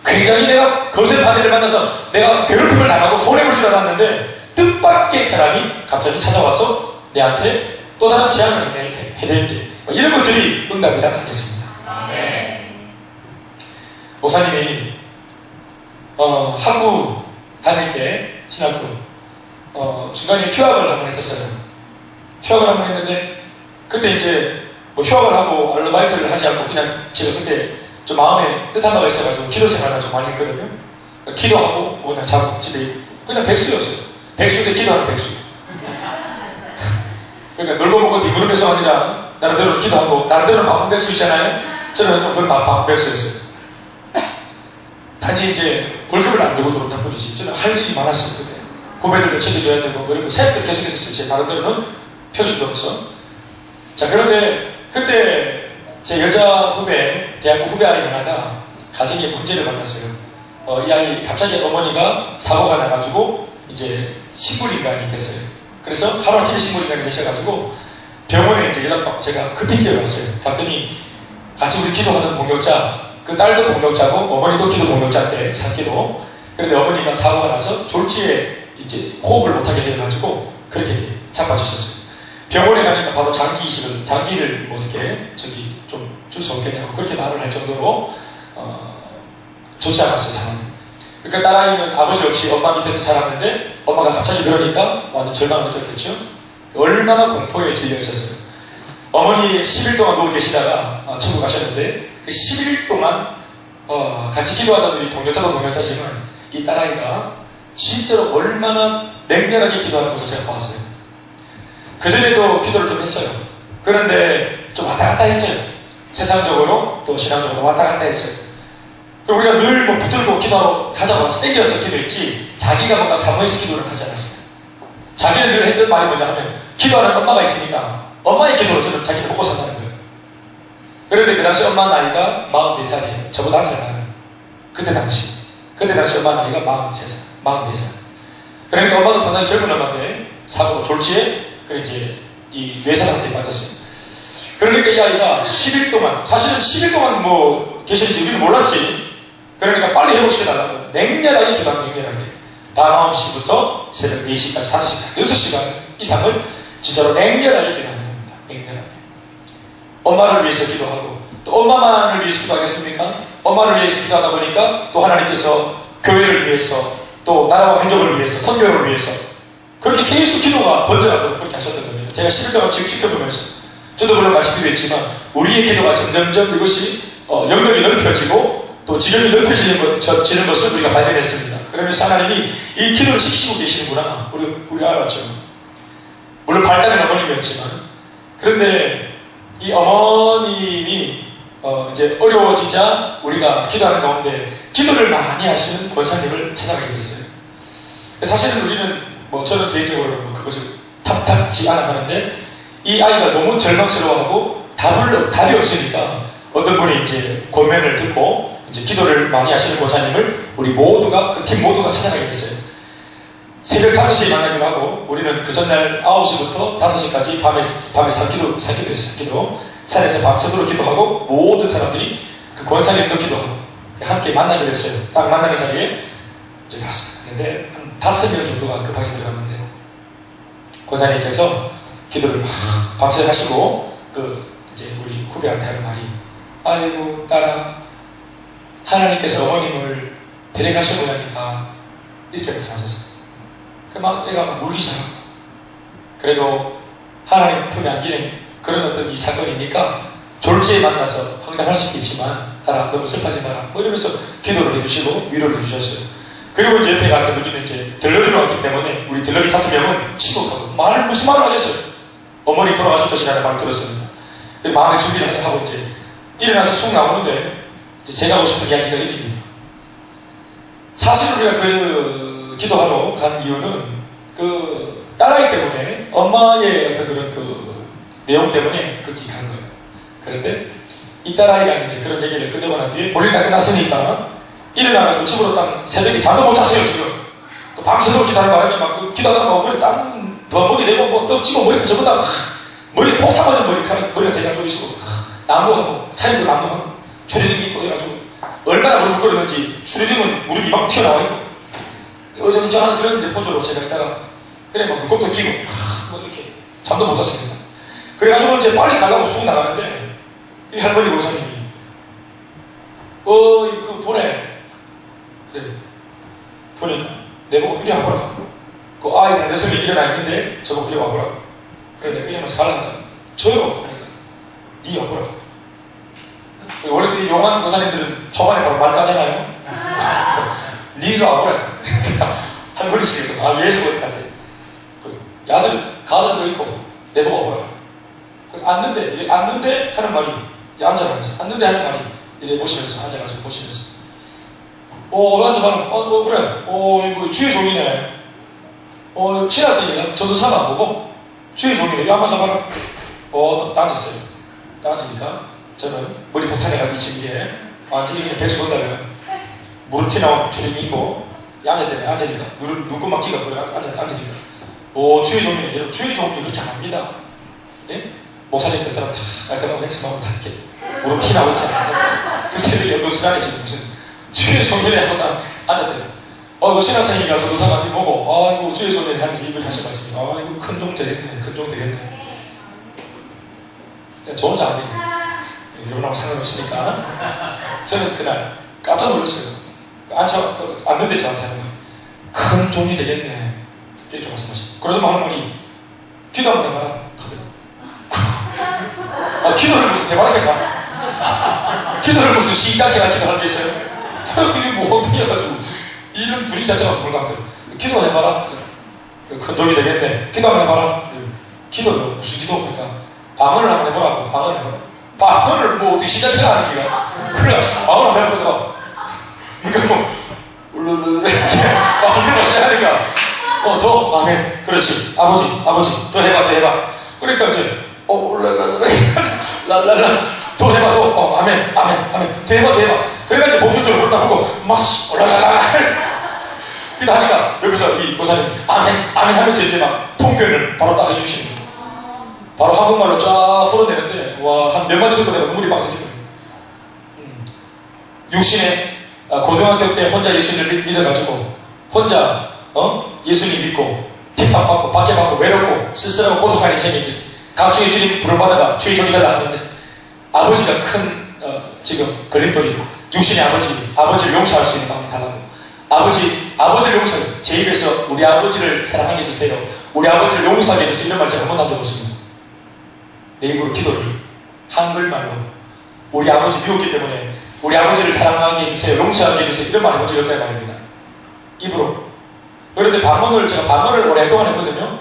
Speaker 1: 굉장히 내가 거센 반대를 만나서 내가 괴롭힘을 당하고 손해볼 줄 알았는데 뜻밖의 사람이 갑자기 찾아와서 내한테 또 다른 제안을 해낼 때, 이런 것들이 응답이라 하겠습니다. 목사님이 한국 다닐 때 신학교 중간에 휴학을 한번 했었어요. 휴학을 한번 했는데 그때 이제 뭐 휴학을 하고 아르바이트를 하지 않고 그냥 제가 그때 좀 마음에 뜻한 바가 있어가지고 기도 생활을 좀 많이 했거든요. 그러니까 기도하고 그냥 자고 집에 있고 그냥 백수였어요. 백수인데 기도하는 백수. 그러니까 놀고 먹고 뒤무는 백수가 아니라 나름대로 기도하고 나름대로 바쁜 백수 있잖아요. 저는 좀 그런 바쁜 백수였어요. 단지 이제 월급을 안 들고 들어온다 뿐이지 저는 할 일이 많았어요. 그때 후배들도 챙겨줘야 되고 뭐 이런 거 새벽 계속 했었어요. 제 나름대로는 표시도 없어. 자, 그런데 그때 제 여자 후배, 대학교 후배 아이가 하나가 가정에 문제를 만났어요. 이 아이 갑자기 어머니가 사고가 나가지고 이제 식물인간이 됐어요. 그래서 하루아침에 식물인간이 되셔가지고 병원에 이제 연락받고 제가 급히 뛰어갔어요. 갔더니 같이 우리 기도하던 동역자, 그 딸도 동역자고 어머니도 기도 동역자인데 산기도. 그런데 어머니가 사고가 나서 졸지에 이제 호흡을 못하게 돼가지고 그렇게 자빠지셨어요. 병원에 가니까 바로 장기를 뭐 어떻게 저기 좀 줄 수 없겠냐고 그렇게 말을 할 정도로 좋지 않았어요, 상황이. 그러니까 딸아이는 아버지 없이 엄마 밑에서 자랐는데 엄마가 갑자기 그러니까 완전 절망을 느꼈겠죠. 얼마나 공포에 질려 있었어요. 어머니 10일 동안 누워 계시다가 천국 가셨는데 그 10일 동안 같이 기도하던 우리 동료자도 동료자지만 이 딸아이가 진짜로 얼마나 맹렬하게 기도하는 것을 제가 봤어요. 그전에도 기도를 좀 했어요. 그런데 좀 왔다 갔다 했어요. 세상적으로 또 신앙적으로 왔다 갔다 했어요. 그리고 우리가 늘 뭐 붙들고 기도하러 가자고 땡겨서 기도했지 자기가 뭔가 사모해서 기도를 하지 않았어요. 자기는 늘 했던 말이 뭐냐 하면 기도하는 엄마가 있으니까 엄마의 기도로 저는 자기를 먹고 산다는 거예요. 그런데 그 당시 엄마 나이가 44살이에요. 저보다 1살 많아요. 그때 당시 엄마 나이가 44살. 그러니까 엄마도 상당히 젊은 엄마인데 사고 졸지에 이제 이 뇌사 상태에 빠졌어요. 그러니까 이 아이가 10일 동안, 사실은 10일 동안 뭐 계시는지 우리는 몰랐지. 그러니까 빨리 회복시켜달라고 맹렬하게 기도하는 맹렬하게 밤 9시부터 새벽 4시까지 5시간 6시간 이상을 진짜로 맹렬하게 기도하는 겁니다. 맹렬하게. 엄마를 위해서 기도하고 또 엄마만을 위해서 기도하겠습니까? 엄마를 위해서 기도하다 보니까 또 하나님께서 교회를 위해서 또 나라와 민족을 위해서 선교를 위해서 그렇게 계속 기도가 번져가도록 그렇게 하셨던 겁니다. 제가 10일 동안 지금 지켜보면서 저도 물론 같이 기도했지만 우리의 기도가 점점점 이것이 영역이 넓혀지고 또 지름이 넓혀지는 것을 우리가 발견했습니다. 그러면서 하나님이 이 기도를 지키고 계시는구나. 우리 알았죠. 물론 발달은 어머님이었지만, 그런데 이 어머님이 이제 어려워지자 우리가 기도하는 가운데 기도를 많이 하시는 권사님을 찾아가게 됐어요. 사실은 우리는 저는 개인적으로 그것을 탑탁지 않아 하는데, 이 아이가 너무 절망스러워하고 답이 없으니까 어떤 분이 이제 권면을 듣고 이제 기도를 많이 하시는 권사님을 우리 모두가, 그 팀 모두가 찾아가게 됐어요. 새벽 5시에 만나기로 하고, 우리는 그 전날 9시부터 5시까지 밤에 기도, 산에서 밤새도록 기도하고, 모든 사람들이 그 권사님도 기도하고, 함께 만나기로 했어요. 딱 만나는 자리에 이제 갔는데, 한 5명 정도가 그 방에 들어갔는데, 권사님께서 기도를 막 밤새 하시고, 이제 우리 후배한테 하는 말이, 아이고, 딸아, 하나님께서 어머님을 데려가신 모양이다. 이렇게 말씀하셨어요. 막 애가 막 울기 시작하고, 그래도 하나님 품에 안기는 그런 어떤 이 사건이니까 졸지에 만나서 황당할 수도 있지만 딸아 너무 슬퍼하지 마라 이러면서 기도를 해주시고 위로를 해주셨어요. 그리고 이제 옆에 갔던 우리는 이제 들러리로 왔기 때문에 우리 들러리 5명은 치고가고 무슨 말을 하겠어요. 어머니 돌아가셨다시라는 말을 들었습니다. 마음의 준비를 하고 이제 일어나서 쑥 나오는데 이제 제가 하고 싶은 이야기가 이깁니다. 사실 우리가 기도하러 간 이유는 딸아이 때문에, 엄마의 어떤 그런 내용 때문에 거기 간 거예요. 그런데 이 딸아이랑 이제 그런 얘기를 끝내고 난 뒤에 볼일 다 끝났으니까 일어나가지고 집으로 딱 새벽에 잠도 못 잤어요, 지금. 또 밤새도록 기도하는 바람에 막 기도하다가 머리 더 머리 내고 떡지고 머리 전부 다 머리 폭탄 맞은 머리가 돼가지고 있고, 나무하고, 차림도 나무하고, 추리닝 입고 해가지고, 얼마나 무릎 꿇었는지, 추리닝은 무릎이 막 튀어나와 있고, 어정쩡한 그런 이제 포즈로 제가 있다가, 그래, 물고기도 끼고, 이렇게, 잠도 못 잤습니다. 그래가지고 이제 빨리 가려고 쑥 나가는데, 이 할머니 고사님이, 보내. 그래, 보니까, 내보고 이리 와보라. 그 아이 한 6명이 일어나 있는데, 저보고 이리 와보라. 그래, 내가 이러면서 가려고 한다. 저요? 그러니까, 니 와보라. 원래 그 용한 고사님들은 초반에 바로 말 까잖아요. 니가 와보라. 할머니씩, 얘를 보니까, 야들, 가들도 있고, 내보고 와보라. 앉는데 하는 말이, 앉아가면서, 앉는데 하는 말이, 이래 보시면서, 앉아가지고 보시면서, 앉아봐라. 그래. 이거 주의 종이네. 신학생이야. 저도 사람 안 보고, 주의 종이네. 이거 한번 잡아라. 앉았어요. 앉으니까, 저는 머리 폭탄에가 미친 게, 완전히 그냥 백수 건다면, 무릎 튀나온 주름이 있고, 앉으니까, 눈곱만 끼가 앉으니까, 주의 종이네. 여러분, 주의 종이 그렇게 안 합니다. 예? 목사님 그 사람 다 깔끔하고 헬스하고 다 이렇게, 무릎 튀나오고 이렇게 안 하고, 그 새벽에 연도 시간에 지금 무슨, 주의 종이네 하고 딱 앉았대요. 신학생이가 저도 사람이 보고, 주의 종이네 하면서 입을 하신 것 같습니다. 이거 큰 종 되겠네. 큰 종 되겠네. 저 혼자 안 되겠네. 여러분하고 상관없으니까. 저는 그날 깜짝 놀랐어요. 앉는데 저한테 하는 거예요. 큰 종이 되겠네. 이렇게 말씀하시고. 그러더만 할머니, 기도 한번 해봐라. 기도를 무슨 대박이게 가? 기도를 무슨 시각이나 기도하는 게 있어요? 이게 뭐 어떻게 해가지고. 이런 분위기 자체가 불가능해요. 기도해봐라. 큰 종이 되겠네. 기도 한번 해봐라. 기도요? 무슨 기도? 그러니까, 방언을 한번 해보라고. 방언을 해봐라. 방언을 어떻게 시작해야 하는 기가. 그래, 방언을 한번 해보니까. 그러니까 방언을 시작하니까. 아멘. 그렇지. 아버지, 더 해봐. 그러니까 이제, 랄랄라, 더 해봐. 아멘. 더 해봐. 그러니까 이제 목소리를 올라가고, 랄랄라. 그러다 하니까, 옆에서 이 고사님, 아멘 하면서 이제 막 통변을 바로 딱 해주시는 거예요. 바로 한국말로 쫙 풀어내는데, 한 몇 마디 듣고 내가 눈물이 막 터지거든요. 육신에, 고등학교 때 혼자 예수님을 믿어가지고, 혼자, 예수님 믿고, 핍박받고, 박해받고, 외롭고, 쓸쓸하고 고독한 인생이지. 각종의 주님 부름받아가 주의 종이 되라 하는데, 아버지가 큰, 지금 걸림돌이고, 육신의 아버지를 용서할 수 있는 마음을 달라고. 아버지를 용서해. 제 입에서 우리 아버지를 사랑하게 해주세요. 우리 아버지를 용서하게 해주세요. 이런 말 제가 한 번도 안 들었습니다. 내 입으로 기도를 한글말로 우리 아버지 미웠기 때문에 우리 아버지를 사랑하게 해주세요, 용서하게 해주세요, 이런 말 해본 적이 없다는 말입니다. 입으로. 그런데 반문을 제가 반문을 오랫동안 했거든요.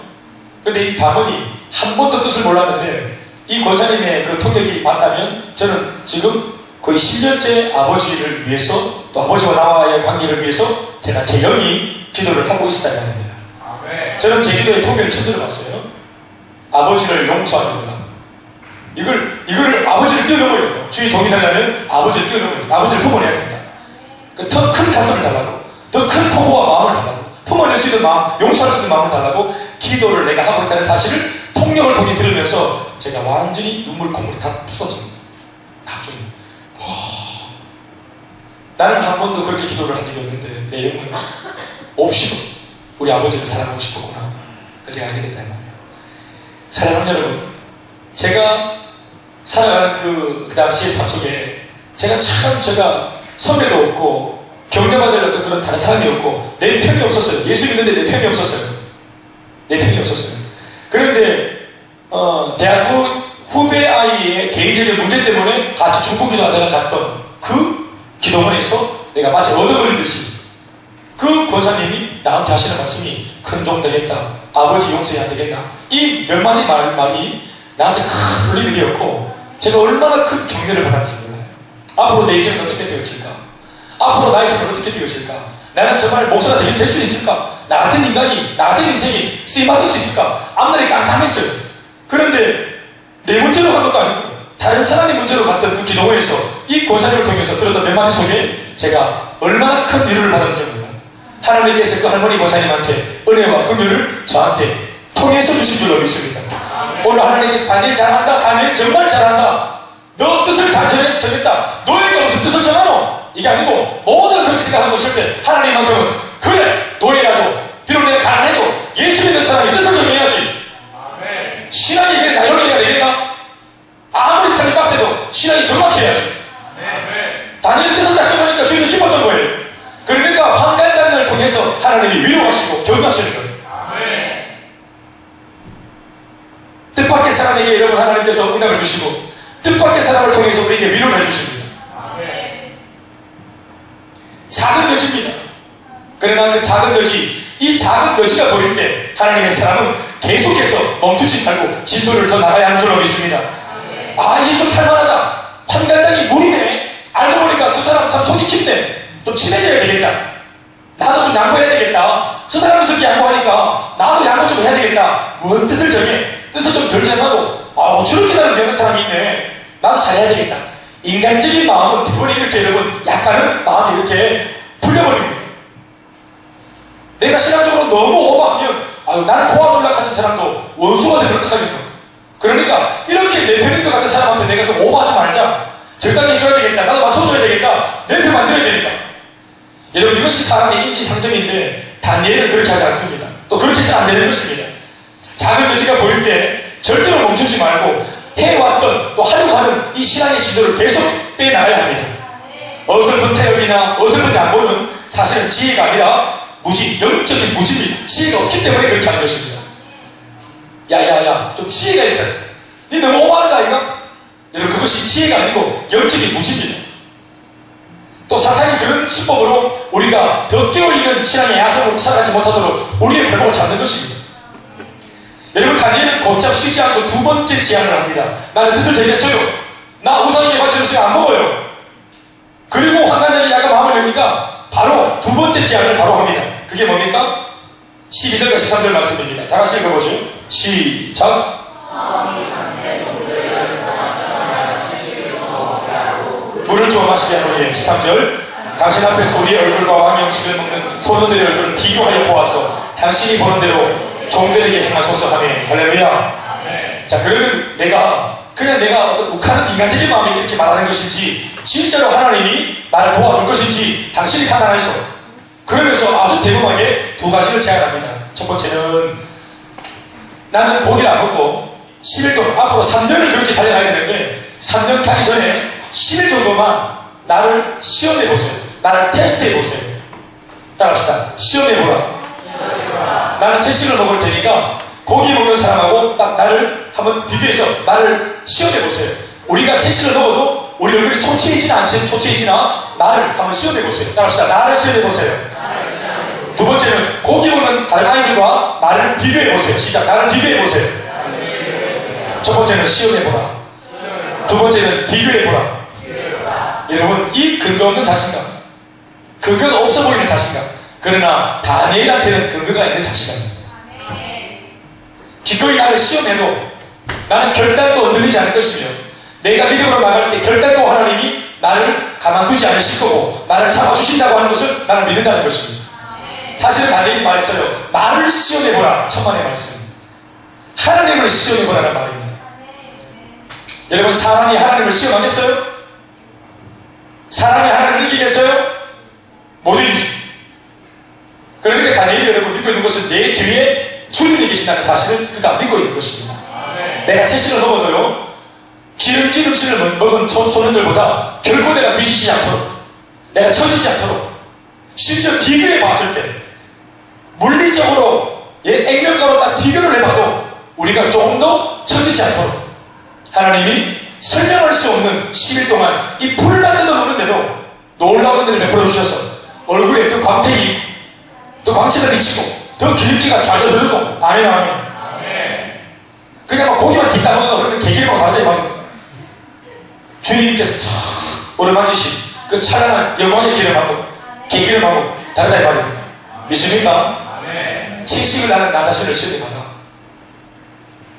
Speaker 1: 근데 이 반문이 한 번도 뜻을 몰랐는데 이 권사님의 그 통역이 맞다면 저는 지금 거의 10년째 아버지를 위해서 또 아버지와 나와의 관계를 위해서 제가 제 영이 기도를 하고 있었다는 겁니다. 저는 제 기도의 통역을 처음 들어봤어요. 아버지를 용서하는 거다. 이걸 아버지를 뛰어넘어야 돼요. 주의 종이 되려면 아버지를 뛰어넘어야 돼요. 아버지를 품어내야 된다. 더 큰 가슴을 달라고, 더 큰 포부와 마음을 달라고, 품어낼 수 있는 마음, 용서할 수 있는 마음을 달라고 기도를 내가 하고 있다는 사실을 통역을 통해 들으면서 제가 완전히 눈물 콧물이 다 쏟아집니다. 갑자기 나는 한 번도 그렇게 기도를 한 적이 없는데 내 영은 몹시도 우리 아버지를 사랑하고 싶었구나. 그래서 제가 알게 됐다는 말이에요. 사랑하는 여러분, 제가 살아가는 그 당시의 삶 속에 제가 선배도 없고 격려받을 어떤 그런 다른 사람이 없고 내 편이 없었어요. 예수 믿는데 내 편이 없었어요. 내 편이 없었어요. 그런데 대학교 후배 아이의 개인적인 문제 때문에 같이 중국 기도하다가 갔던 그 기도원에서 내가 마치 얻어걸리듯이 그 권사님이 나한테 하시는 말씀이 큰 종 되겠다, 아버지 용서해야 되겠다, 이 몇 마디 말이 나한테 큰 울림이 되었고 제가 얼마나 큰 격려를 받았는지 몰라요. 앞으로 내 인생은 어떻게 되어질까? 앞으로 나의 삶은 어떻게 되어질까? 나는 정말 목사가 될 수 있을까? 나 같은 인간이, 나 같은 인생이 쓰임받을 수 있을까? 앞날이 깜깜했어요. 그런데 내 문제로 간 것도 아니고 다른 사람의 문제로 갔던 그 기도회에서 이 권사님을 통해서 들었던 몇 마디 속에 제가 얼마나 큰 위로를 받았는지 몰라요. 하나님께서 그 할머니 권사님한테 은혜와 긍휼을 저한테 통해서 주신 줄로 믿습니다. 오늘 하나님께서 다니엘 잘한다, 다니엘 정말 잘한다, 너 뜻을 잘 정했다, 너에게 무슨 뜻을 정하노? 이게 아니고 모든 그렇게 생각하고 있을 때 하나님만큼은 그래, 노예라도 비록 내가 가난해도 예수 믿는 사람이 뜻을 정해야지. 신앙이 그래 나열해야 되겠나? 아무리 삶이 빡세도 신앙이 정확해야지. 다니엘 뜻을 잘 정하니까 주님이 기뻤던 거예요. 그러니까 환관장을 통해서 하나님이 위로하시고 격려하시는 거예요. 뜻밖의 사람에게 여러분 하나님께서 응답을 주시고 뜻밖의 사람을 통해서 우리에게 위로를 해주십니다. 작은 여지입니다. 그러나 그 작은 여지, 이 작은 여지가 보일 때 하나님의 사람은 계속해서 멈추지 말고 진도를 더 나가야 하는 줄로 믿습니다. 아, 이게 좀 살만하다, 환관장이 물이네, 알고 보니까 저 사람 참 속이 깊네, 좀 친해져야 되겠다, 나도 좀 양보해야 되겠다, 저 사람도 저렇게 양보하니까 나도 양보 좀 해야 되겠다, 뭔 뜻을 정해, 뜻을 좀 덜 정하고 저렇게 나를 배우는 사람이 있네, 나도 잘해야 되겠다. 인간적인 마음은 대부분 이렇게 여러분 약간은 마음이 이렇게 풀려버립니다. 내가 신앙적으로 너무 오버하면 나를 도와주려고 하는 사람도 원수가 되면 어떡하겠노. 그러니까 이렇게 내 편인 것 같은 사람한테 내가 좀 오버하지 말자, 적당히 해줘야 되겠다, 나도 맞춰줘야 되겠다, 내 편 만들어야 되겠다. 여러분, 이것이 사람의 인지상정인데 다니엘은 그렇게 하지 않습니다. 또 그렇게 해서는 안 되는 것입니다. 작은 여지가 보일 때 절대로 멈추지 말고 해왔던 또 하려고 하는 이 신앙의 지도를 계속 빼나가야 합니다. 어설픈 타협이나 어설픈 양보는 사실은 지혜가 아니라 영적인 무지입니다. 지혜가 없기 때문에 그렇게 하는 것입니다. 야야야, 좀 지혜가 있어요. 니 너무 오버하는 거 아닌가? 여러분, 그것이 지혜가 아니고 영적인 무지입니다. 또 사탄이 그런 수법으로 우리가 더 깨어있는 신앙의 야성으로 살아가지 못하도록 우리의 발목을 잡는 것입니다. 여러분, 다니엘은 곧장 쉬지 않고 두 번째 제안을 합니다. 나는 뜻을 정했어요. 나 우상에게 바치는 안 먹어요. 그리고 환관장이 약간 마음을 여니까 바로 두 번째 제안을 바로 합니다. 그게 뭡니까? 12절과 13절 말씀입니다. 다 같이 읽어보죠. 시작. 물을 주어 마시게 하노니. 13절. 당신 앞에서 우리의 얼굴과 왕의 음식을 먹는 소년들의 얼굴을 비교하여 보아서 당신이 보는 대로 종들에게 행하소서 하며. 할렐루야. 자, 그러면 내가 어떤 욱하는 인간적인 마음에 이렇게 말하는 것인지 진짜로 하나님이 나를 도와줄 것인지 당신이 판단하시오. 그러면서 아주 대범하게 두 가지를 제안합니다. 첫 번째는 나는 고기를 안 먹고 10일 동안 앞으로 3년을 그렇게 달려가야 되는데 3년 가기 전에 10일 정도만 나를 시험해보세요. 나를 테스트해보세요. 따라합시다. 시험해보라. 나는 채식을 먹을 테니까 고기 먹는 사람하고 딱 나를 한번 비교해서 나를 시험해보세요. 우리가 채식을 먹어도 우리 얼굴이 초췌해지나 안 초췌해지나 나를 한번 시험해보세요. 따라합시다. 나를 시험해보세요. 두 번째는 고기 먹는 다른 아이들과 나를 비교해보세요. 시작. 나를 비교해보세요. 첫 번째는 시험해보라. 두 번째는 비교해보라. 여러분, 이 근거 없는 자신감, 근거가 없어 보이는 자신감, 그러나 다니엘한테는 근거가 있는 자신감입니다. 기꺼이 나를 시험해도 나는 결단도 흔들리지 않을 것이며, 내가 믿음으로 나갈 때 결단도 하나님이 나를 가만두지 않으실 거고 나를 잡아주신다고 하는 것을 나는 믿는다는 것입니다. 사실은 다니엘이 말했어요. 나를 시험해보라. 천만의 말씀. 하나님을 시험해보라는 말입니다. 여러분, 사람이 하나님을 시험하겠어요? 사람이 하나님을 이기겠어요? 못 이기죠. 그러니까 다니엘이 여러분 믿고 있는 것은 내 뒤에 주님이 계신다는 사실을 그가 믿고 있는 것입니다. 내가 채식을 먹어도요, 기름진 음식을 먹은 소년들보다 결코 내가 뒤지지 않도록, 내가 처지지 않도록, 심지어 비교해 봤을 때 물리적으로 액면가로 딱 비교를 해봐도 우리가 조금 더 처지지 않도록 하나님이 설명할 수 없는 10일 동안 이 풀을 만들어 놓는데도 놀라운 은혜를 베풀어 주셔서 얼굴에 더 광택이, 더 광채가 비치고 더 기름기가 쫙 흐르고. 아멘, 아멘. 그냥 막 고기만 뒷다 먹어도 그러면 개기름하고 다르다 이 말이에요. 주님께서 오르만지신 그 찬란한 영광의 기름하고 개기름하고 다르다 이 말입니다. 믿습니까? 채식을 하는 나 자신을 시험해봐라.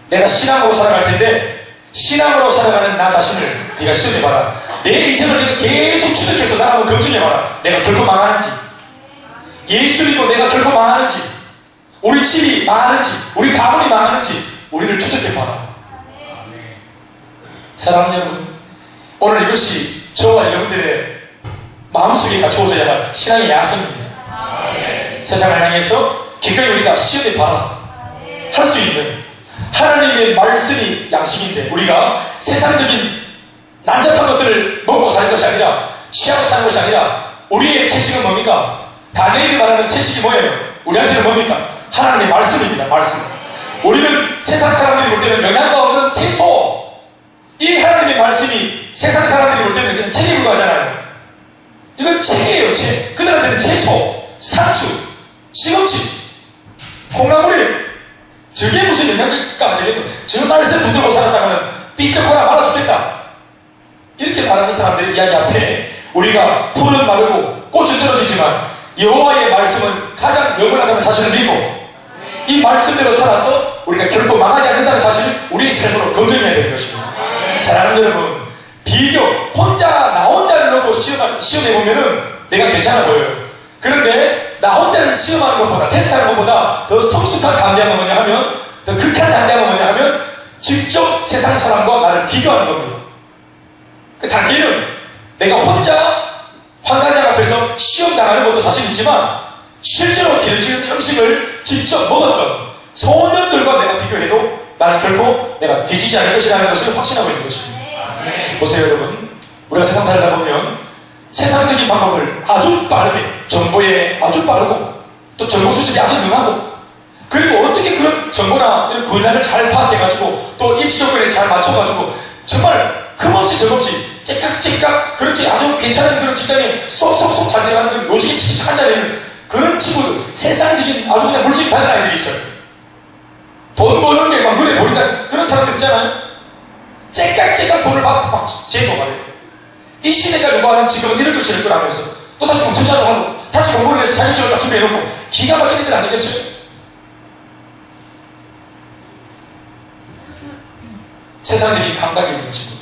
Speaker 1: 내가 신앙으로 살아갈 텐데 신앙으로 살아가는 나 자신을 네가 시험해봐라. 내 인생을 네가 계속 추적해서 나 한번 검증해봐라. 내가 결코 망하는지, 예수 믿고 내가 결코 망하는지, 우리 집이 망하는지, 우리 가문이 망하는지 우리를 추적해봐라. 사랑하는 여러분, 오늘 이것이 저와 여러분들의 마음속에 갖추어져야 할 신앙의 야성입니다. 세상을 향해서 기꺼이 우리가 시험해봐라 할 수 있는 하나님의 말씀이 양식인데, 우리가 세상적인 난잡한 것들을 먹고 사는 것이 아니라, 취하고 사는 것이 아니라, 우리의 채식은 뭡니까? 다니엘이 말하는 채식이 뭐예요? 우리한테는 뭡니까? 하나님의 말씀입니다. 말씀. 우리는 세상 사람들이 볼 때는 영양가 없는 채소, 이 하나님의 말씀이 세상 사람들이 볼 때는 그냥 책에 불과하잖아요. 이건 책이에요, 책. 그들한테는 채소, 상추, 시금치, 콩나물이에요. 저게 무슨 영양가 안 되겠고, 저 말씀 붙들고 살았다가는 삐쩍거나 말아 죽겠다. 이렇게 말하는 사람들의 이야기 앞에 우리가 풀은 마르고 꽃은 떨어지지만 여호와의 말씀은 가장 영원하다는 사실을 믿고 이 말씀대로 살아서 우리가 결코 망하지 않는다는 사실을 우리의 삶으로 건드려야 되는 것입니다. 사랑하는 여러분, 비교, 나 혼자를 놓고 시험해보면은 내가 괜찮아 보여요. 그런데 나 혼자를 시험하는 것보다, 테스트하는 것보다 더 성숙한 담대함은 뭐냐 하면, 더 극한 담대함은 뭐냐 하면 직접 세상 사람과 나를 비교하는 겁니다. 그 단계는 내가 혼자 환관장 앞에서 시험당하는 것도 사실 있지만 실제로 기름지는 음식을 직접 먹었던 소년들과 내가 비교해도 나는 결코 내가 뒤지지 않을 것이라는 것을 확신하고 있는 것입니다. 보세요 여러분, 우리가 세상 살다 보면 세상적인 방법을 아주 빠르게, 정보에 아주 빠르고 또 정보 수집이 아주 능하고, 그리고 어떻게 그런 정보나 이런 구현안을 잘 파악해가지고 또 입시 조건에 잘 맞춰가지고 정말 흠없이 정없이 째깍째깍 그렇게 아주 괜찮은 그런 직장에 쏙쏙쏙 잘 들어가는 그런 요직에 취직한 자리는 그런 친구들, 세상적인 아주 그냥 물질이 받는 아이들이 있어요. 돈 버는 게 막 눈에 보인다, 그런 사람들 있잖아요. 째깍째깍 돈을 막 재고 말이에요. 이 시대가 요구하는 지금은 이런 것이 될 거라면서 또 다시 투자도 하고 다시 공부를 해서 자격증을 딱 준비해놓고 기가 막힌 애들 아니겠어요? 세상적인 감각이 있는 친구,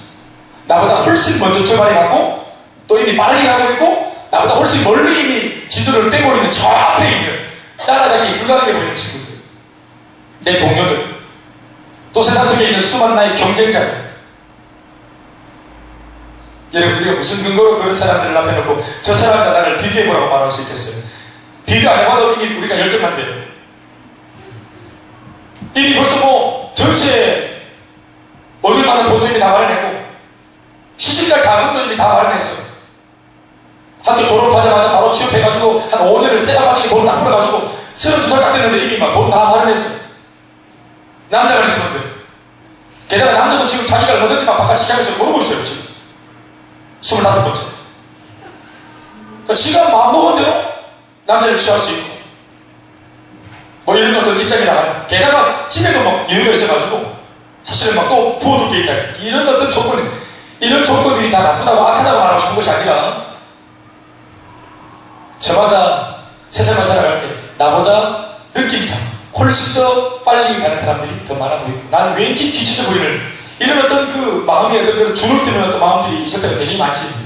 Speaker 1: 나보다 훨씬 먼저 출발해갖고 또 이미 빠르게 가고 있고 나보다 훨씬 멀리 이미 진도를 빼고 있는 저 앞에 있는 따라가기 불가능해 보이는 친구들, 내 동료들, 또 세상 속에 있는 수많은 나의 경쟁자들. 여러분, 우리가 무슨 근거로 그런 사람들을 앞에 놓고 저 사람과 나를 비교해보라고 말할 수 있겠어요? 비교 안 해봐도 이미 우리가 열등한데요. 이미 벌써 뭐 전체 얻을 만한 돈도 이미 다 마련했고 시집갈 자금도 이미 다 마련했어요. 학교 졸업하자마자 바로 취업해가지고 한 5년을 쎄가지고 돈 딱 풀어가지고 32살 딱 됐는데 이미 막 돈 다 마련했어요. 남자가 있으면 돼. 게다가 남자도 지금 자기가 얼마든지만 바깥 시장에서 모르고 있어요, 지금. 25번째. 그러니까 지가 마음먹은 대로 남자를 취할 수 있고, 뭐 이런 어떤 입장이 나가요. 게다가 집에도 막 여유가 있어가지고, 사실은 막 또 부어줄 게 있다. 이런 어떤 조건, 이런 조건들이 다 나쁘다고 악하다고 말하고 싶은 것이 아니라, 저마다 세상을 살아갈 때, 나보다 느낌상, 훨씬 더 빨리 가는 사람들이 더 많아 보이고, 나는 왠지 뒤쳐져 보이는, 이런 어떤 그 마음이 어떤 그런 주눅 드는 어떤 마음들이 있을 때가 되게 많지.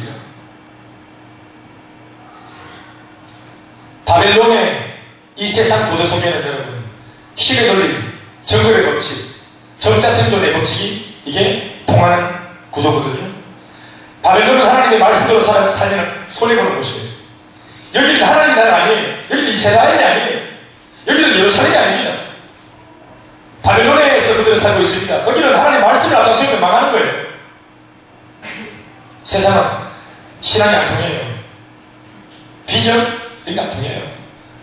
Speaker 1: 바벨론의 이 세상 구조 속에는 여러분, 힘의 논리, 정글의 법칙, 적자생존의 법칙이 이게 통하는 구조거든요. 바벨론은 하나님의 말씀대로 살면 손해보는 곳이에요. 여기는 하나님 나라가 아니에요. 여기는 이스라엘이 아니에요. 여기는 예루살렘이 아닙니다. 바벨론에서 그들은 살고 있습니다. 거기는 하나님 말씀을 앞장서면 망하는 거예요. 세상은 신앙이 안 통해요. 비전? 이런 거 안 통해요.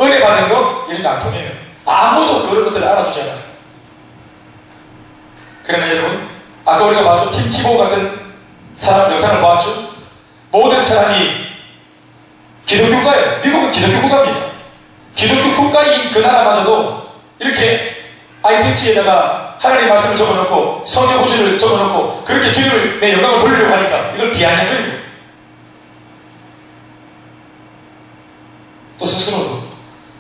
Speaker 1: 은혜 받는 거? 이런 거 안 통해요. 아무도 그런 것들을 알아주지 않아요. 그러나 여러분, 아까 우리가 봤죠? 팀 티보 같은 사람 영상을 보았죠? 모든 사람이 기독교 국가예요. 미국은 기독교 국가입니다. 기독교 국가인 그 나라마저도 이렇게 아이패치에다가 하나님의 말씀을 적어놓고 성경 구절을 적어놓고 그렇게 주님의 영광을 돌리려고 하니까 이걸 비아냥거리고 또 스스로도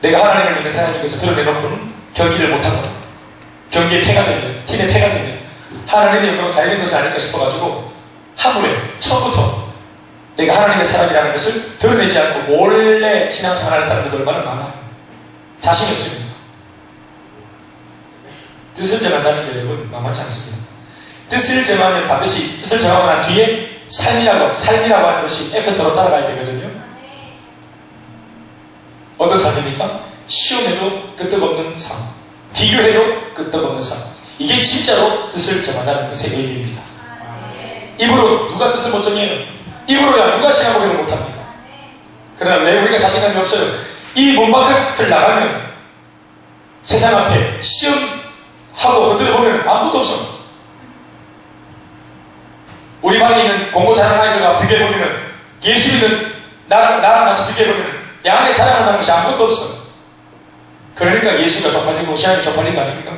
Speaker 1: 내가 하나님을 믿는 사람에게서 드러내놓고는 경기를 못하거나 경기에 패가 되면 팀에 패가 되면 하나님의 영광을 가리는 것이 아닐까 싶어가지고 하물에 처음부터 내가 하나님의 사람이라는 것을 드러내지 않고 몰래 신앙생활하는 사람들도 얼마나 많아요. 자신이 없습니다. 뜻을 정한다는 게 여러분 만만치 않습니다. 뜻을 정하면 반드시 뜻을 정하고 난 뒤에 삶이라고 하는 것이 에펙터로 따라가야 되거든요. 어떤 삶입니까? 시험에도 끄떡없는 삶, 비교해도 끄떡없는 삶. 이게 진짜로 뜻을 정한다는 것의 의미입니다. 입으로 누가 뜻을 못 정해요? 입으로야 누가 신앙 고백을 못합니까? 그러나 왜 우리가 자신감이 없어요? 이 문밖을 나가면 세상 앞에 시험하고 흔들어보면 아무것도 없어. 우리 반에 있는 공부 잘하는 아이들과 비교해보면 예수 믿는 나랑 같이 비교해보면 양의 자랑한다는 것이 아무것도 없어. 그러니까 예수가 쪽팔리고 신앙이 쪽팔린 거 아닙니까?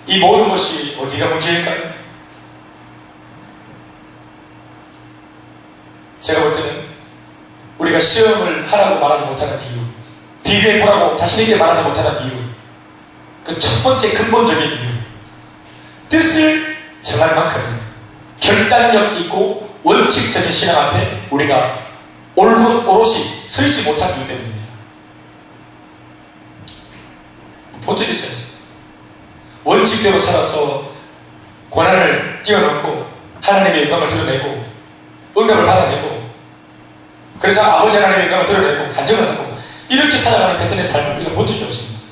Speaker 1: 이 모든 것이 어디가 문제일까요? 제가 볼 때는 우리가 시험을 하라고 말하지 못하는 이유, 비교해보라고 자신에게 말하지 못하는 이유, 그 첫 번째 근본적인 이유, 뜻을 정할 만큼 결단력 있고 원칙적인 신앙 앞에 우리가 오롯이 서있지 못한 이유 때문입니다. 본 적 있어요. 원칙대로 살아서 고난을 뛰어넘고 하나님의 영광을 드러내고 응답을 받아내고 그래서 아버지 하나님의 영광을 드러내고 간증을 하고 이렇게 살아가는 패턴의 삶을 우리가 본 적이 없습니다.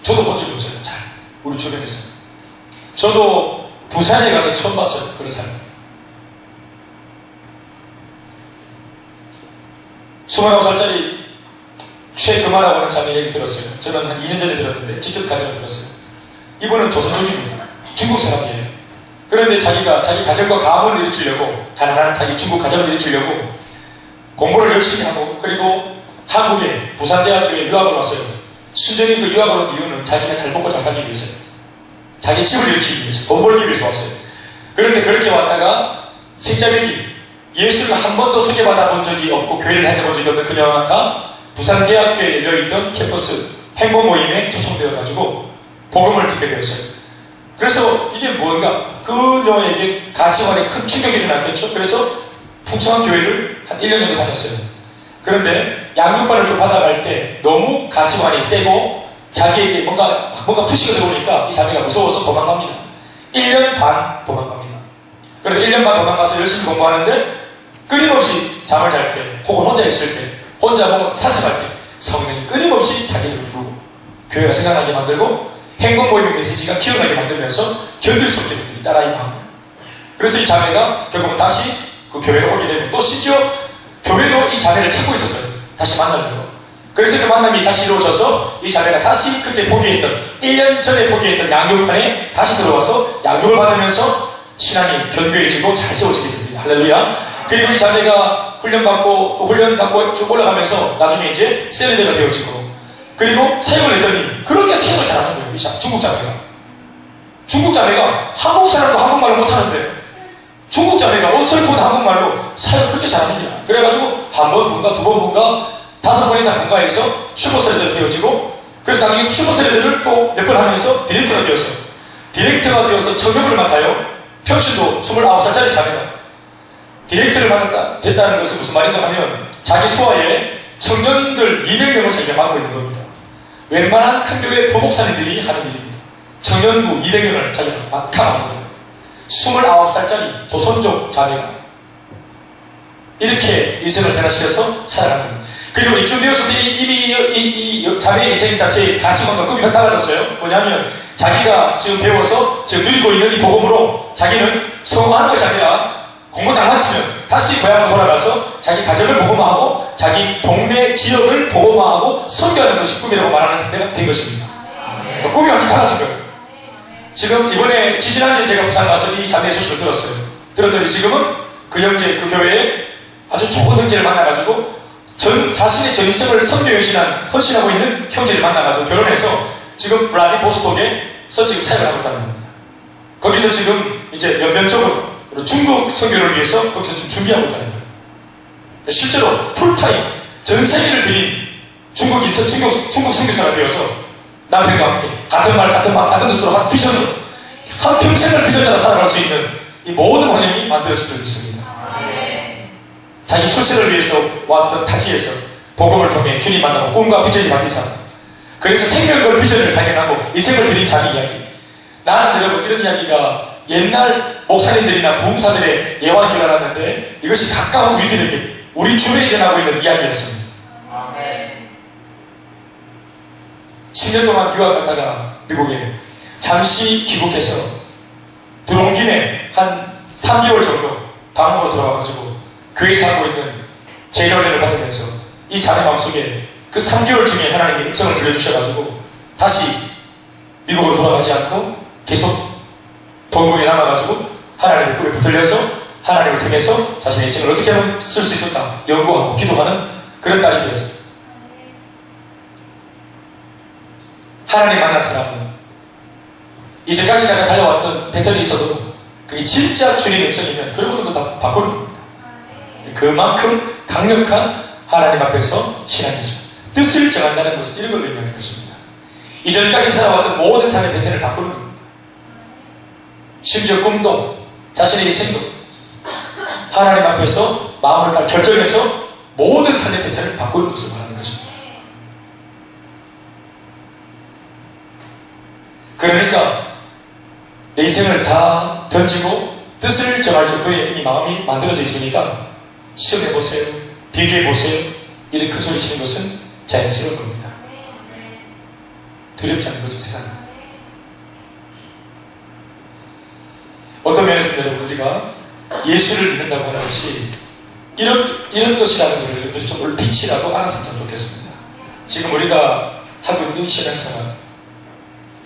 Speaker 1: 저도 본 적이 없어요. 잘 우리 주변에서. 저도 부산에 가서 처음 봤어요. 그런 사람. 29살짜리 최금화라고 하는 자매 얘기 들었어요. 저는 한 2년 전에 들었는데 직접 가정을 들었어요. 이분은 조선족입니다. 중국 사람이에요. 그런데 자기가 자기 가정과 가문을 일으키려고 가난한 자기 중국 가정을 일으키려고 공부를 열심히 하고 그리고 한국에 부산대학교에 유학을 왔어요. 순전히 그 유학을 온 이유는 자기가 잘 먹고 잘 살기 위해서요. 자기 집을 일으키기 위해서 돈 벌기 위해서 왔어요. 그런데 그렇게 왔다가 생자매기 예수를 한 번도 소개받아 본 적이 없고 교회를 다녀본 적이 없는 그녀가 부산대학교에 열려있던 캠퍼스 행복 모임에 초청되어가지고 복음을 듣게 되었어요. 그래서 이게 뭔가 그녀에게 가치관에 큰 충격이 일어났겠죠. 그래서 풍성한 교회를 한 1년 정도 다녔어요. 그런데 양육반을 좀 받아갈 때 너무 가치관이 세고 자기에게 뭔가 푸시가 들어오니까 이 자매가 무서워서 도망갑니다. 1년 반 도망갑니다. 그런데 1년 반 도망가서 열심히 공부하는데 끊임없이 잠을 잘 때 혹은 혼자 있을 때 혼자 혹은 사색할 때 성령이 끊임없이 자기를 부르고 교회가 생각나게 만들고 행복 모임의 메시지가 기억나게 만들면서 견딜 수 없게 됩니다. 딸아이 마음을. 그래서 이 자매가 결국은 다시 그 교회로 오게 되고 또 심지어 교회도 이 자매를 찾고 있었어요. 다시 만나려고. 그래서 그 만남이 다시 이루어져서 이 자매가 다시 그때 포기했던 1년 전에 포기했던 양육판에 다시 들어와서 양육을 받으면서 신앙이 견고해지고 잘 세워지게 됩니다. 할렐루야. 그리고 이 자매가 훈련받고 또 훈련받고 쭉 올라가면서 나중에 이제 셀리드가 되어지고 그리고 사역을 했더니 그렇게 사역을 잘하는 거예요. 이 중국 자매가. 중국 자매가 한국 사람도 한국말을 못하는데 중국 자매가 어설픈 한국말로 사역을 그렇게 잘합니다. 그래가지고 한 번 본가 두 번 본가 5번 이상 본가에서 슈퍼셀러가 되어지고 그래서 나중에 슈퍼셀러를 또 몇 번 하면서 디렉터가 되었어요. 디렉터가 되어서 청년을 맡아요. 평신도 29살짜리 자매가 디렉터를 됐다는 것은 무슨 말인가 하면 자기 수하에 청년들 200명을 자기가 맡고 있는 겁니다. 웬만한 큰 교회 부목사님들이 하는 일입니다. 청년부 200명을 자기가 맡는 거예요. 29살짜리 조선족 자매가 이렇게 인생을 변화시켜서 살아가는 거예요. 그리고 이쯤 되었을 때 이미 이 자매의 인생 자체의 가치관과 꿈이 달라졌어요. 뭐냐면 자기가 지금 배워서 지금 누리고 있는 이 복음으로 자기는 성공하는 것이 아니라 공부 잘 마치면 다시 고향으로 돌아가서 자기 가정을 복음화하고 자기 동네 지역을 복음화하고 선교하는 것이 꿈이라고 말하는 상태가 된 것입니다. 꿈이 완전히 달라진 거예요. 지금 이번에 지지난주에 제가 부산 가서 이 자매의 소식을 들었어요. 들었더니 지금은 그 형제 그 교회에 아주 좋은 형제를 만나가지고 자신의 전생을 선교 헌신한 헌신하고 있는 형제를 만나가지고 결혼해서 지금 블라디보스톡에서 지금 사역을 하고 있다는 겁니다. 거기서 지금 이제 연변적으로 중국 선교를 위해서 거기서 지금 준비하고 있다는 거예요. 실제로 풀타임 전 세계를 들인 중국 선교사가 되어서 남편과 함께 같은 말 같은 뜻으로 한 비전으로 한 평생을 비전자로 살아갈 수 있는 이 모든 환경이 만들어지고 있습니다. 자기 출세를 위해서 왔던 타지에서 복음을 통해 주님 만나고 꿈과 비전이 바뀐 사람. 그래서 생명과 비전을 발견하고 인생을 드린 자기 이야기. 나는 여러분 이런 이야기가 옛날 목사님들이나 부흥사들의 예화기가 났는데 이것이 가까운 우리들에게 우리 주변에 일어나고 있는 이야기였습니다. 10년 동안 유학 갔다가 미국에 잠시 귀국해서 들어온 김에 한 3개월 정도 방으로 돌아와가지고 교회에서 하고 있는 재훈련을 받으면서 이 자매 마음속에 그 3개월 중에 하나님이 음성을 들려주셔가지고 다시 미국으로 돌아가지 않고 계속 동국에 남아가지고 하나님의 꿈에 붙들려서 하나님을 통해서 자신의 인생을 어떻게 하면 쓸 수 있을까 연구하고 기도하는 그런 딸이 되었습니다. 하나님 만난 사람은 이제까지 내가 달려왔던 패턴이 있어도 그게 진짜 주님의 음성이면 그런 것들도 다 바꾸는 겁니다. 그만큼 강력한 하나님 앞에서 신앙이죠. 뜻을 정한다는 것은 이런 걸 의미하는 것입니다. 이전까지 살아왔던 모든 삶의 패턴을 바꾸는 겁니다. 심지어 꿈도 자신의 인생도 하나님 앞에서 마음을 다 결정해서 모든 삶의 패턴을 바꾸는 것을 말하는 것입니다. 그러니까 내 인생을 다 던지고 뜻을 정할 정도의 이미 마음이 만들어져 있으니까 시험해보세요. 비교해보세요. 이렇게 큰 소리 치는 것은 자연스러운 겁니다. 두렵지 않은 거죠, 세상은. 어떤 면에서 여러분 우리가 예수를 믿는다고 하는 것이 이런 것이라는 걸 여러분들이 좀 올빛이라고 알았으면 참 좋겠습니다. 지금 우리가 하고 있는 신앙생활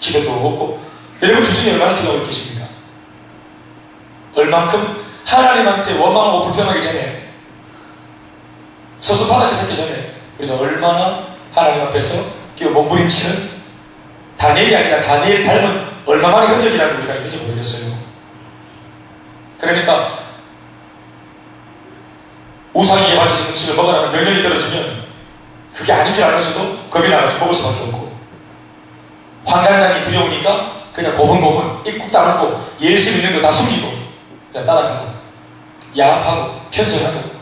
Speaker 1: 기도도 없고 여러분 주중에 얼마나 기도하고 계십니까? 얼만큼 하나님한테 원망하고 불평하기 전에 서슴바닥에 섰기 전에 우리가 얼마나 하나님 앞에서 기어 몸부림치는 다니엘이 아니라 다니엘 닮은 얼마만의 흔적이라는 우리가 있는지 모르겠어요. 그러니까 우상이 예바지 음식을 먹으라면 명령이 떨어지면 그게 아닌 줄 알면서도 겁이 나가지고 먹을 수밖에 없고 환관장이 두려우니까 그냥 고분고분 입국 다물고 예수 믿는 거 다 숨기고 그냥 따라가고 야합하고 편설하고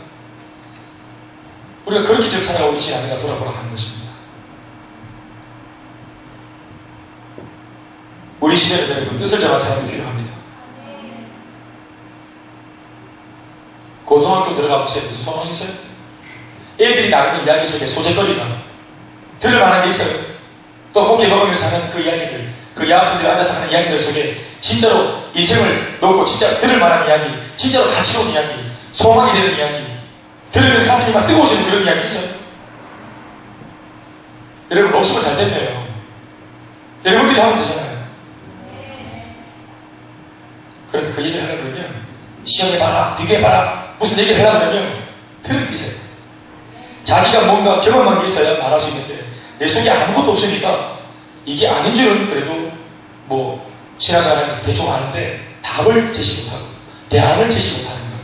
Speaker 1: 우리가 그렇게 지금 살아가고 있지 않은가 돌아보라 하는 것입니다. 우리 시대는 여러분 뜻을 정한 사람이 필요합니다. 고등학교 들어가보세요. 무슨 소망이 있어요? 애들이 나누는 이야기 속에 소재거리가 들을 만한 게 있어요. 또 고기 먹으면서 하는 그 이야기들, 그 야학생들이 앉아서 하는 이야기들 속에 진짜로 인생을 놓고 진짜 들을 만한 이야기, 진짜로 가치로운 이야기, 소망이 되는 이야기, 들으면 가슴이 막 뜨거워지는 그런 이야기 있어요? 여러분, 없으면 잘 됐네요. 여러분들이 하면 되잖아요. 그런데 그 얘기를 하려고 그러면, 시험해봐라, 비교해봐라, 무슨 얘기를 하려고 그러면, 트럭이세요. 자기가 뭔가 경험한 게 있어야 말할 수 있는데, 내 속에 아무것도 없으니까, 이게 아닌 줄은 그래도, 신앙생활하면서 대충 아는데, 답을 제시 못하고, 대안을 제시 못하는 거예요.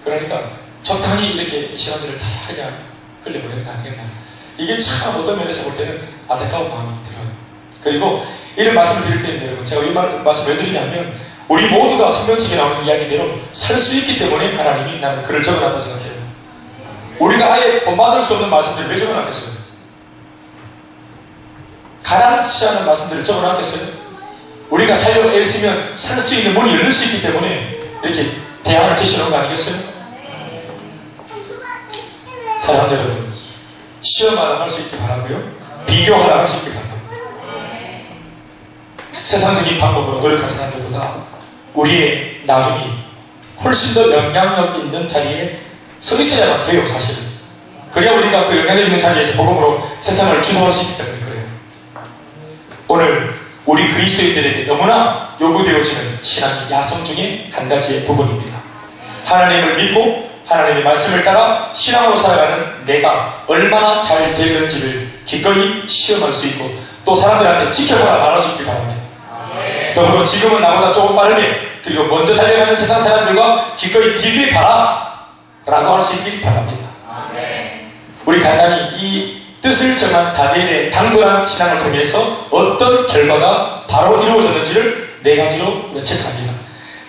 Speaker 1: 그러니까, 적당히 이렇게 시간들을 다 그냥 흘려보내는 거 아니겠나. 이게 참 어떤 면에서 볼 때는 안타까운 마음이 들어요. 그리고 이런 말씀을 드릴 때는 여러분, 제가 이 말씀을 왜 드리냐면, 우리 모두가 성경책에 나오는 이야기대로 살 수 있기 때문에 하나님이 나는 글을 적어놨다 생각해요. 우리가 아예 본받을 수 없는 말씀들을 왜 적어놨겠어요? 가라앉지 않은 말씀들을 적어놨겠어요? 우리가 살려고 애쓰면 살 수 있는 문이 열릴 수 있기 때문에 이렇게 대안을 제시하는 거 아니겠어요? 사랑하는 여러분, 시험하라 할 수 있게 바라고요, 비교하라 할 수 있게 바라고요. 세상적인 방법으로 노력하는 사람들보다 우리의 나중이 훨씬 더 영향력 있는 자리에 서 있어야만 돼요, 사실은. 그래야 우리가 그 영향력 있는 자리에서 복음으로 세상을 주도할 수 있기 때문에 그래요. 오늘 우리 그리스도인들에게 너무나 요구되어지는 신앙의 야성 중에 한 가지의 부분입니다. 하나님을 믿고 하나님의 말씀을 따라 신앙으로 살아가는 내가 얼마나 잘 되는지를 기꺼이 시험할 수 있고 또 사람들한테 지켜보라 말할 수 있길 바랍니다. 더불어 지금은 나보다 조금 빠르게 그리고 먼저 달려가는 세상 사람들과 기꺼이 비교해봐라 라고 할 수 있길 바랍니다. 우리 간단히 이 뜻을 정한 다니엘의 당돌한 신앙을 통해서 어떤 결과가 바로 이루어졌는지를 네 가지로 우리가 체크합니다.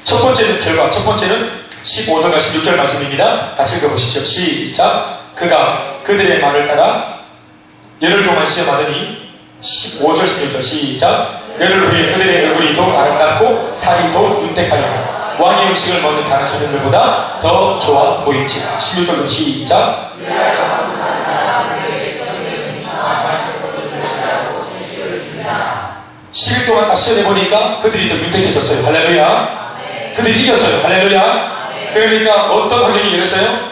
Speaker 1: 첫 번째는 결과, 첫 번째는 15절과 16절 말씀입니다. 같이 읽어보시죠. 시작. 그가 그들의 말을 따라 열흘 동안 시험하더니 15절 16절 시작. 열흘 후에 그들의 얼굴이 더욱 아름답고 살이 더욱 윤택하여 왕의 음식을 먹는 다른 소년들보다 더 좋아 보인지라. 16절로 시작. 10일 동안 딱 시험해보니까 그들이 더 윤택해졌어요. 할렐루야. 그들이 이겼어요. 할렐루야. 그러니까 어떤 환경이 열렸어요?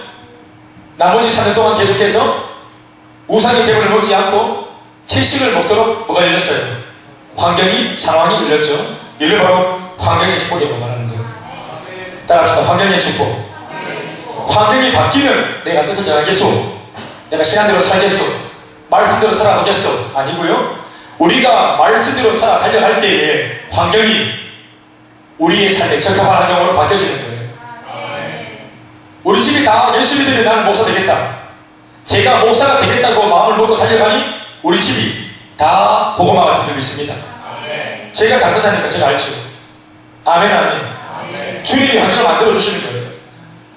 Speaker 1: 나머지 3년 동안 계속해서 우상의 제물을 먹지 않고 채식을 먹도록 뭐가 열렸어요? 환경이, 상황이 열렸죠. 이를 바로 환경의 축복이라고 말하는 거예요. 따라합시다. 환경의 축복. 환경이 바뀌면 내가 뜻을 전하겠소. 내가 시간대로 살겠소. 말씀대로 살아보겠소. 아니고요. 우리가 말씀대로 살아 달려갈 때에 환경이 우리의 삶에 적합한 환경으로 바뀌어지는 거예요. 우리 집이 다 예수 믿으면 나는 목사 되겠다. 제가 목사가 되겠다고 마음을 먹고 달려가니 우리 집이 다 복음화가 될 줄 믿습니다. 제가 강사자니까 제가 알죠. 아멘, 아멘. 주님이 환경을 만들어주시는 거예요.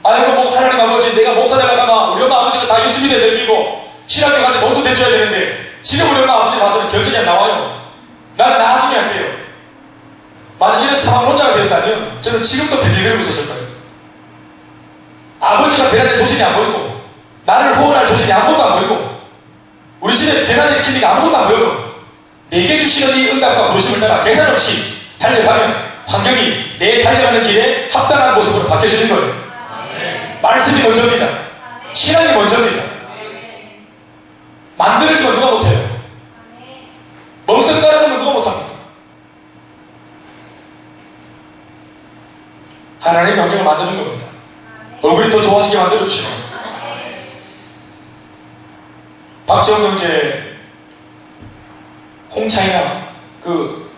Speaker 1: 아이고, 하나님 아버지, 내가 목사 되다가 우리 엄마 아버지가 다 예수 믿어야 되고 신학교 가는데 돈도 대줘야 되는데 지금 우리 엄마 아버지 봐서는 결정이 안 나와요. 나는 나중에 할게요. 만약 이런 사망론자가 되었다면 저는 지금도 벨리 그리고 있었을 거예요. 아버지가 베란다에 조짐이 안 보이고 나를 후원할 조짐이 아무것도 안 보이고 우리 집에 베란다에 키니까 아무것도 안 보여도 내게 주시는 이 응답과 부르심을 따라 계산 없이 달려가면 환경이 내 달려가는 길에 합당한 모습으로 바뀌어지는 거예요. 말씀이 먼저입니다. 신앙이 먼저입니다. 만들어지면 누가 못해요? 멍석 깔아놓으면 누가 못합니다. 하나님의 환경을 만드는 겁니다. 얼굴이 더 좋아지게 만들어주시고 박지원 형제 홍차이나 그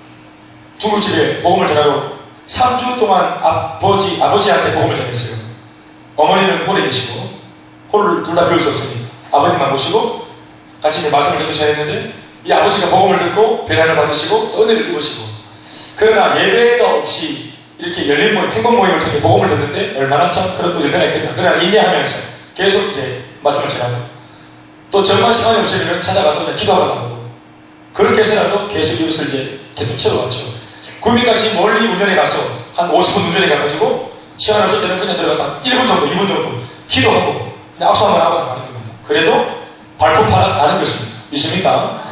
Speaker 1: 중국집에 복음을 전하고 3주 동안 아버지한테 복음을 전했어요. 어머니는 홀에 계시고 홀을 둘 다 배울 수 없으니 아버님만 모시고 같이 이제 말씀을 계속 전했는데 이 아버지가 복음을 듣고 배란을 받으시고 또 은혜를 입으시고 그러나 예배가 없이 이렇게 열린 모임, 행복 모임을 통해 복음을 듣는데 얼마나 참 그런 또 열매가 있겠나. 그러나 인내하면서 계속 이제 말씀을 전하고 또 정말 시간이 없으면 찾아가서 그냥 기도하러 가고 그렇게 해서라도 계속 이것을 이제 계속 채워왔죠. 구미까지 멀리 운전해 가서 한 50분 운전해 가가지고 시간 없을 때는 그냥 들어가서 한 1분 정도, 2분 정도 기도하고 그냥 악수 한번 하고 가는 겁니다. 그래도 발품파가 가는 것입니다. 믿습니까?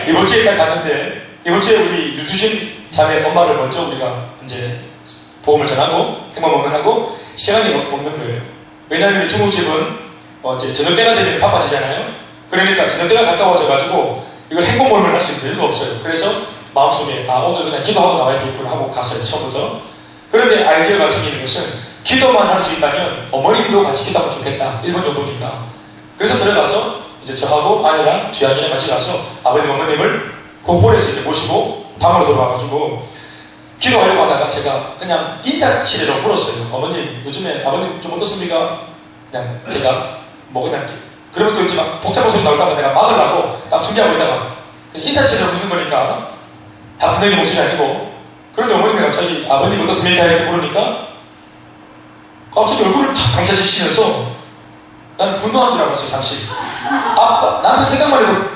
Speaker 1: 이번 주에 딱 갔는데 이번 주에 우리 유수진 자매 엄마를 먼저 우리가 이제 복음을 전하고 행복을 하고 시간이 없는 거예요. 왜냐하면 중국집은 이제 저녁 때가 되면 바빠지잖아요. 그러니까 저녁 때가 가까워져가지고 이걸 행복 모임을 할 수 있는 이유가 없어요. 그래서 마음속에 오늘 그냥 기도하고 나와야 되겠구나 하고 갔어요. 처음부터. 그런데 아이디어가 생기는 것은 기도만 할 수 있다면 어머님도 같이 기도하면 좋겠다. 1분 정도니까. 그래서 들어가서 이제 저하고 아내랑 주양이랑 같이 가서 아버님 어머님을 그 홀에서 이제 모시고 방으로 들어와가지고 기도하려고 하다가 제가 그냥 인사치레로 물었어요. 어머님 요즘에 아버님 좀 어떻습니까? 그냥 제가 뭐 그냥 그런 것도 있지만 복잡한 소리 나올까봐 내가 막으려고 딱 준비하고 있다가 인사치레로 묻는 거니까 답변이 목소리 아니고. 그런데 어머님이 갑자기 아버님 어떻습니까? 이렇게 물으니까 갑자기 얼굴을 탁 감싸주시면서 나는 분노한 줄 알았어요. 잠시 나는 생각만 해도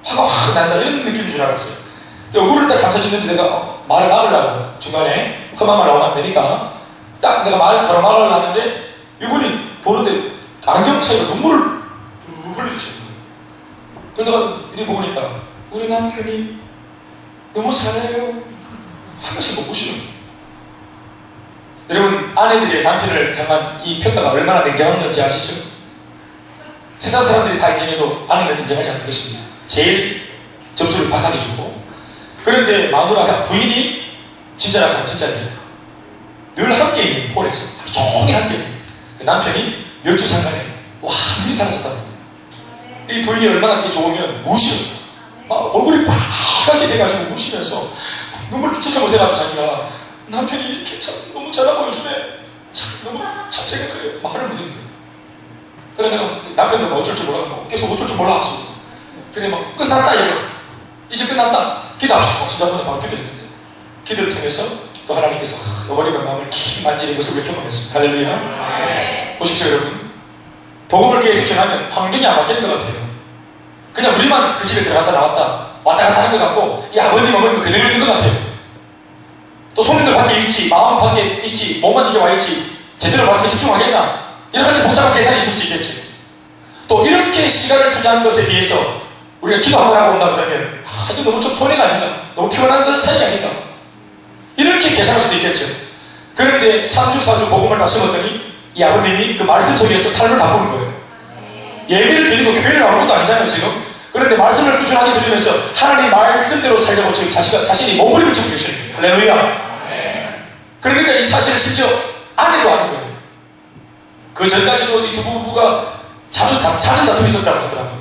Speaker 1: 화가 확 난다 이런 느낌인 줄 알았어요. 얼굴을 딱 감싸주는데 내가 말을 막으려고 중간에 험한 말 나오면 안 되니까 딱 내가 말을 걸어 말을 하는데 이분이 보는데 안경 차이로 눈물을 흘리시는 거예요. 그러다가 이렇게 보니까 우리 남편이 너무 잘해요 하면서 뭐 무시는 거예요. 여러분 아내들의 남편을 향한 이 평가가 얼마나 냉정한 건지 아시죠? 세상 사람들이 다 인정해도 아내는 인정하지 않는 것입니다. 제일 점수를 박하게 주고. 그런데 마누라가 부인이 진짜라고 진짜예요. 늘 함께 있는 홀에서 하루 종일 함께 있는 그 남편이 몇 주 상간에 완전히 달라졌다는 거예요. 이 부인이 얼마나 그게 좋으면 무시해요. 막 얼굴이 빨갛게 돼가지고 무시면서 눈물을 쫓아 못해가지고 자기가 남편이 이렇게 참 너무 잘하고 요즘에 참 너무 자체가 그래요. 말을 못하는 거예요. 그래 내가 남편도 뭐 어쩔 줄 몰라가지고 계속 어쩔 줄 몰라 하시고 그래 막 끝났다 이거 이제 끝났다 기도합시다. 수다분에 바로 기도했는데 기도를 통해서 또 하나님께서 어머님의 마음을 깊이 만지는 것을 이렇게 보냈습니다. 할렐루야. 보십시오 여러분. 복음을 계속 전하면 환경이 안 바뀌는 것 같아요. 그냥 우리만 그 집에 들어갔다 나왔다 왔다 갔다 하는 것 같고 이 아버님 어머님은 그대로 있는 것 같아요. 또 손님들 밖에 있지 마음 밖에 있지 몸만 지게 와 있지 제대로 말씀에 집중하겠나 여러 가지 복잡한 계산이 있을 수 있겠지. 또 이렇게 시간을 투자하는 것에 비해서 우리가 기도 한번 하고 온다 그러면 이거 너무 좀 손해가 아닌가 너무 피곤한 건 차이 아닌가 이렇게 계산할 수도 있겠죠. 그런데 3주 4주 복음을 다 심었더니 이 아버님이 그 말씀 속에서 삶을 바꾸는 거예요. 예배를 드리고 교회를 나오는 것도 아니잖아요 지금. 그런데 말씀을 꾸준하게 들으면서 하나님 말씀대로 살려고 지금 자신이 몸부림을 치고 계시는 거예요. 할렐루야. 그러니까 이 사실을 심지어 아내도 아는 거예요. 그 전까지도 이 두 부부가 잦은 다툼이 있었다고 하더라고요.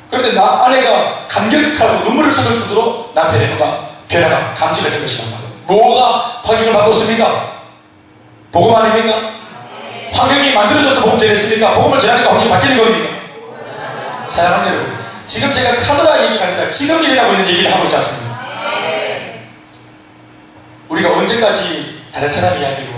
Speaker 1: 그런데 아내가 감격하고 눈물을 쏟을 정도로 남편의 변화가 감지가 된 것이란 말이에요. 뭐가 환경을 바꿨습니까? 복음 아닙니까? 환경이 만들어져서 복음 전했습니까? 복음을 전하니까 환경이 바뀌는 겁니까? 사랑하는 여러분, 지금 제가 카드라 얘기가 아니라 지금 일어나고 있는 얘기를 하고 있지 않습니까? 우리가 언제까지 다른 사람 이야기로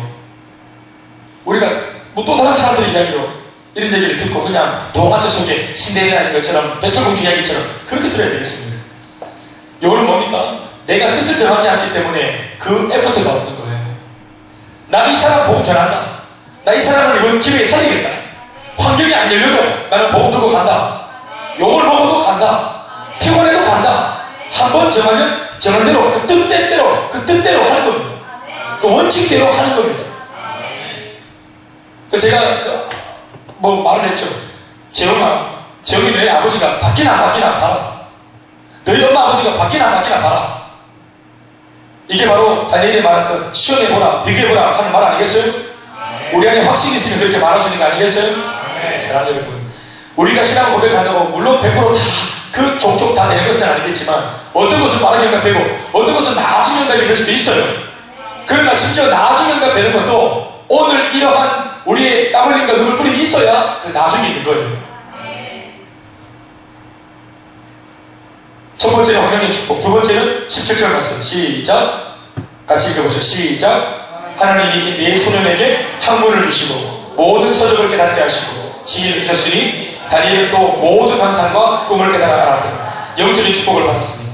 Speaker 1: 우리가 뭐 또 다른 사람들 이야기로 이런 얘기를 듣고 그냥 동화책 속에 신데렐라인 것처럼 백설공주 이야기처럼 그렇게 들어야 되겠습니다. 이거는 뭡니까? 내가 뜻을 정하지 않기 때문에 그 에포트가 없는 거예요. 나 이 사람 복음 전한다. 나 이 사람을 이번 기회에 살리겠다. 환경이 안 열려도 나는 복음 들고 간다. 욕을 먹어도 간다. 피곤해도 간다. 한번 정하면 정한 대로 그 뜻대로 하는 겁니다. 그 원칙대로 하는 겁니다. 제가 뭐 말을 했죠. 재영이 너희 아버지가 바뀌나 안 바뀌나 봐라. 너희 엄마 아버지가 바뀌나 안 바뀌나 봐라. 이게 바로 다니엘이 말했던 시험해보라 비교해보라 하는 말 아니겠어요? 우리 안에 확신이 있으면 그렇게 말할 수 있는 거 아니겠어요? 사랑하는 여러분, 우리가 신앙 고백한다고 물론 100% 다 그 족족 다 되는 것은 아니겠지만 어떤 것은 빠르게 연결되고 어떤 것은 나중 연결이 될 수도 있어요. 그러나 심지어 나중 연결되는 것도 오늘 이러한 우리의 땀 흘림과 눈물 뿌림이 있어야 그 나중에 있는 거예요. 첫 번째는 환경의 축복, 두 번째는 17절 말씀 시작 같이 읽어보죠. 시작. 하나님이 네 소년에게 학문을 주시고 모든 서적을 깨닫게 하시고 지혜를 주셨으니 다니엘은 또 모든 환상과 꿈을 깨달아 알았다. 영적인 축복을 받았습니다.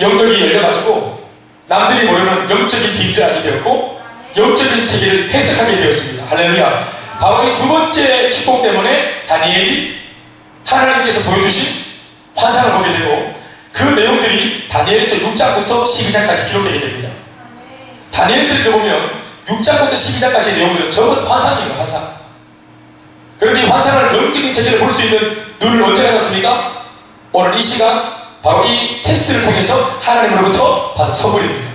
Speaker 1: 영역이 열려가지고 남들이 모르는 영적인 비밀을 알게 되었고 영적인 세계를 해석하게 되었습니다. 할렐루야. 바로 이 두 번째 축복 때문에 다니엘이 하나님께서 보여주신 환상을 보게 되고 그 내용들이 다니엘서 6장부터 12장까지 기록되게 됩니다. 다니엘서를 보면 6장부터 12장까지의 내용들은 전부 환상이에요. 환상. 그런데 이 환상을 영적인 세계를 볼 수 있는 눈을 언제 가졌습니까? 오늘 이 시간 바로 이 테스트를 통해서 하나님으로부터 받은 선물입니다.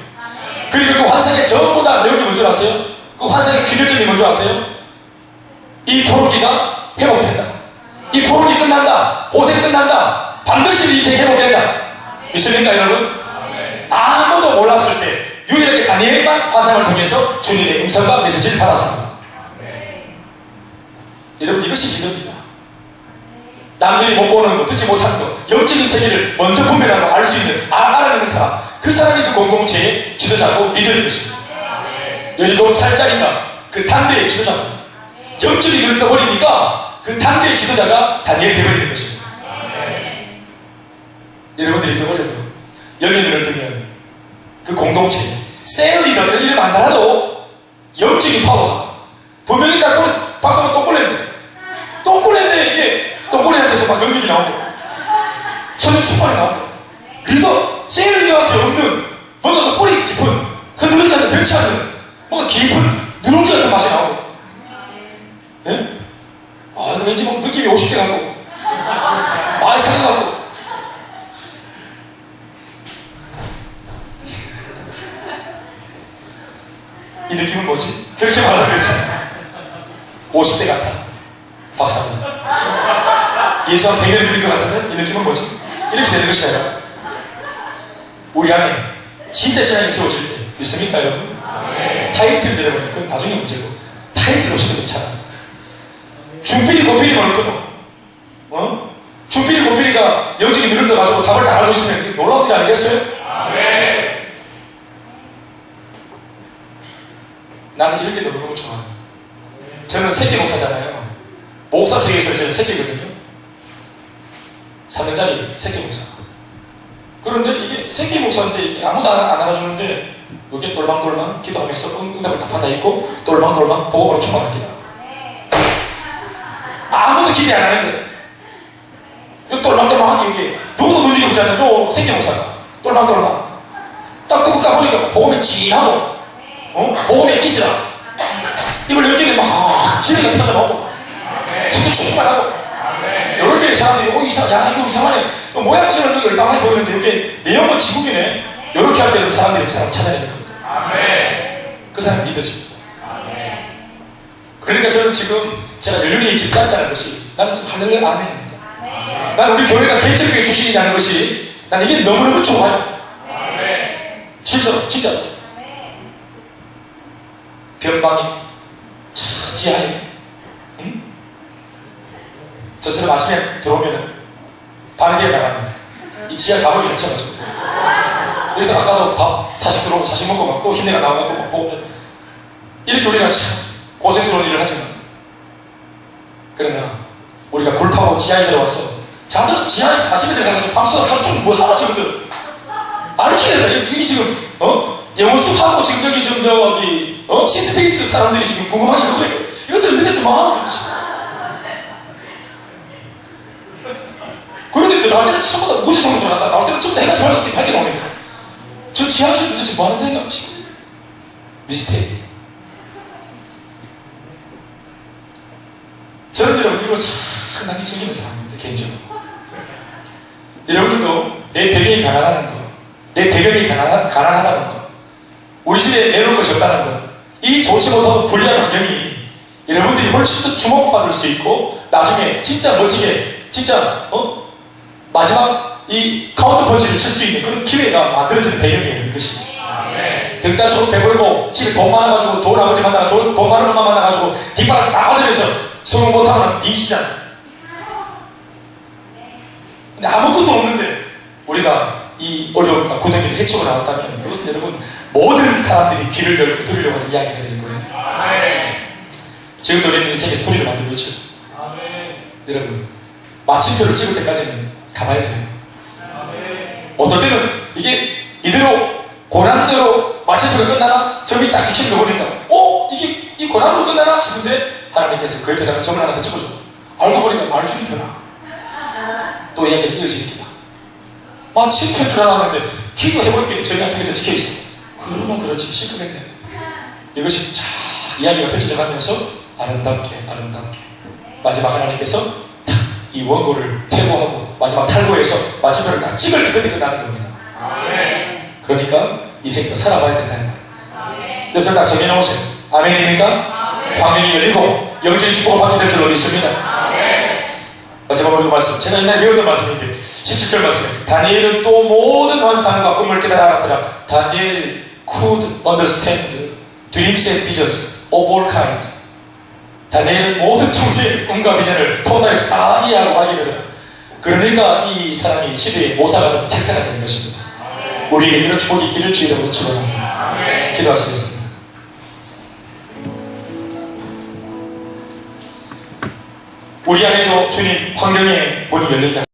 Speaker 1: 그리고 그 환상의 전부 다 내용이 뭔지 아세요? 그 환상의 균열점이 뭔지 아세요? 이 포로기가 회복된다. 이 포로기 끝난다. 고생 끝난다. 반드시 인생 회복된다. 믿습니까 여러분? 아무도 몰랐을 때 유일하게 다니엘만 환상을 통해서 주님의 음성과 메시지를 받았습니다. 여러분 이것이 믿음입니다. 남들이 못 보는 거, 듣지 못하는 거, 영적인 세계를 먼저 분별하고 알 수 있는, 알아내는 사람, 그 사람이 그 공동체의 지도자고 리더인 것입니다. 17살짜리가 그 단대의 지도자고, 영적인 눈을 떠버리니까 그 단대의 지도자가 다니엘 되어버리는 것입니다. 여러분들이 떠버려도 영의 눈을 뜨면 그 공동체, 셀리더는 이름 안 달아도 영적인 파워가 분명히 딱 박사가 똥꼬랬는데 이게 똥꼬리한테서 막 연기이 나오고 설명 충만이 나오고 리더, 셀리더한테 없는 뭔가 그 뿌리 깊은 흔들리지 않는 변치 않는 뭔가 깊은 누룽지 같은 맛이 나오고 예? 아 왠지 막 느낌이 50대 같고 많이 상해갖고 이 느낌은 뭐지? 그렇게 말하는 거지. 50대 같아. 박사님. 예수 한 100년 드린 것 같은데? 이 느낌은 뭐지? 이렇게 되는 것이에요. 우리 안에 진짜 신앙이 세워질 때 믿습니까 여러분? 타이틀 들어보면 그건 나중에 문제고 타이틀 없어도 괜찮아. 중필이 고필이 뭘 끊어? 중필이 고필이가 영적인 눈을 떠가지고 답을 다 알고 있으면 놀라운 일 아니겠어요? 나는 이런 게 너무너무 좋아요. 저는 세계 목사잖아요. 목사 세계에서 저는 세계거든요. 3년짜리 세계 목사. 그런데 이게 세계 목사인데 이게 아무도 안 알아주는데 여기에 똘망똘망 기도하면서 응답을 다 받아 있고 똘망똘망 복음으로 충만합니다. 아무도 기대 안 하는데 이 똘망똘망한 게 이게 누구도 눈치 없지 않아요. 또 세계 목사가 똘망똘망 딱 그거 까보니까 복음이 진하고 복음의 기스라 이걸 여기는 막 지르게 터져나오고 진짜 충만하고 이렇게 사람들이 이 사람 야 이거 이상하네 모양처럼 여기 열방하게 보이는데 이게 내용은 지국이네 이렇게 할 때는 사람들이 그 사람 찾아야 되는 겁니다. 그 사람 믿어집니다. 그러니까 저는 지금 제가 연륜이 집단다는 것이 나는 지금 할렐루야 아멘입니다. 나는 우리 교회가 개척교회 출신이라는 것이 나는 이게 너무너무 좋아요. 진짜로 변방이 지하에 저 사람 아침에 들어오면은 반기에 나가는 이 지하 가보기 괜찮아가지고 여기서 아까도 밥 사식 들어오고 사식 먹고 막 또 힘내가 나오고 또 먹고 이렇게 우리가 참 고생스러운 일을 하지만 그러면 우리가 굴파고 지하에 들어와서 자들은 지하에서 아침에 들어가가지고 밤새 하루 종일 뭐 하나 지금들 알기를 이게 지금 영어수하고 지금 여기 좀 여기 시스페이스 사람들이 지금 궁금한 게 그거예요. 이것들 믿어서 뭐 하는 거지. 그런데 들어갈 때는 전부 다 무지성으로 들어간다. 나올 때는 전부 다 해가 저렇게 밝게 나옵니다. 저 지하실 도대체 뭐 하는 데인가 지금 미스테이크. 저는 여러분 이걸 상당히 즐기는 사람입니다. 개인적으로. 여러분들도 내 배경이 가난하다는 거, 내 배경이 가난하다는 거, 우리 집에 내놓을 것이 없다는 것, 이 좋지 못하고 불리한 환경이 여러분들이 훨씬 더 주목받을 수 있고 나중에 진짜 멋지게 진짜 마지막 이 카운터 펀치를 칠 수 있는 그런 기회가 만들어지는 배경이에요. 이것이 등따시고 배불고 집에 돈 많아가지고 좋은 아버지 만나가지고 돈 많은 엄마 만나가지고 뒷바라서 다 받으면서 성공 못하면 빙시잖아. 근데 아무것도 없는데 우리가 이 어려움과 고통을 헤치고 나왔다면 그것은 여러분 모든 사람들이 귀를 열고 들으려고 하는 이야기가 되는 거예요. 지금도 우리는 인생의 스토리를 만들고 있죠. 여러분 마침표를 찍을 때까지는 가봐야 돼요. 어떨 때는 이게 이대로 고난으로 마침표가 끝나나 점이 딱 지키는 거 보니까 이게 이 고난으로 끝나나 싶은데 하나님께서 그 옆에다가 점을 하나 더 찍어줘. 알고 보니까 말줄이 펴나 또 이야기가 이어지니까 마침표인 줄 알았는데 기도해볼게 점이 한 개 더 찍혀있어. 그러면 그렇지 시끄럽네. 이것이 자 이야기가 펼쳐져 가면서 아름답게 마지막 하나님께서 탁 이 원고를 퇴고하고 마지막 탈고해서 마침표를 딱 찍을 때 그때 끝나는 겁니다. 그러니까 이 생도 살아봐야 된다는 거예요. 그래서 딱 정해놓으세요. 아멘입니까? 광명이 열리고 영적인 축복을 받게 될 줄 믿습니다. 마지막으로 말씀, 제가 옛날에 배우던 말씀인데 17절 말씀에 다니엘은 또 모든 환상과 꿈을 깨달아 알았더라. 다니엘 could understand dreams and visions of all kinds. 다니엘은 모든 종류의 꿈과 비전을 토탈에서 다 이해하고 하기거든. 그러니까 이 사람이 시대의 모사가 책사가 되는 것입니다. 우리에게 이런 축복이 있기를 주의로 축원합니다. 기도하시겠습니다. 우리 안에도 주님 환경의 문이 열리게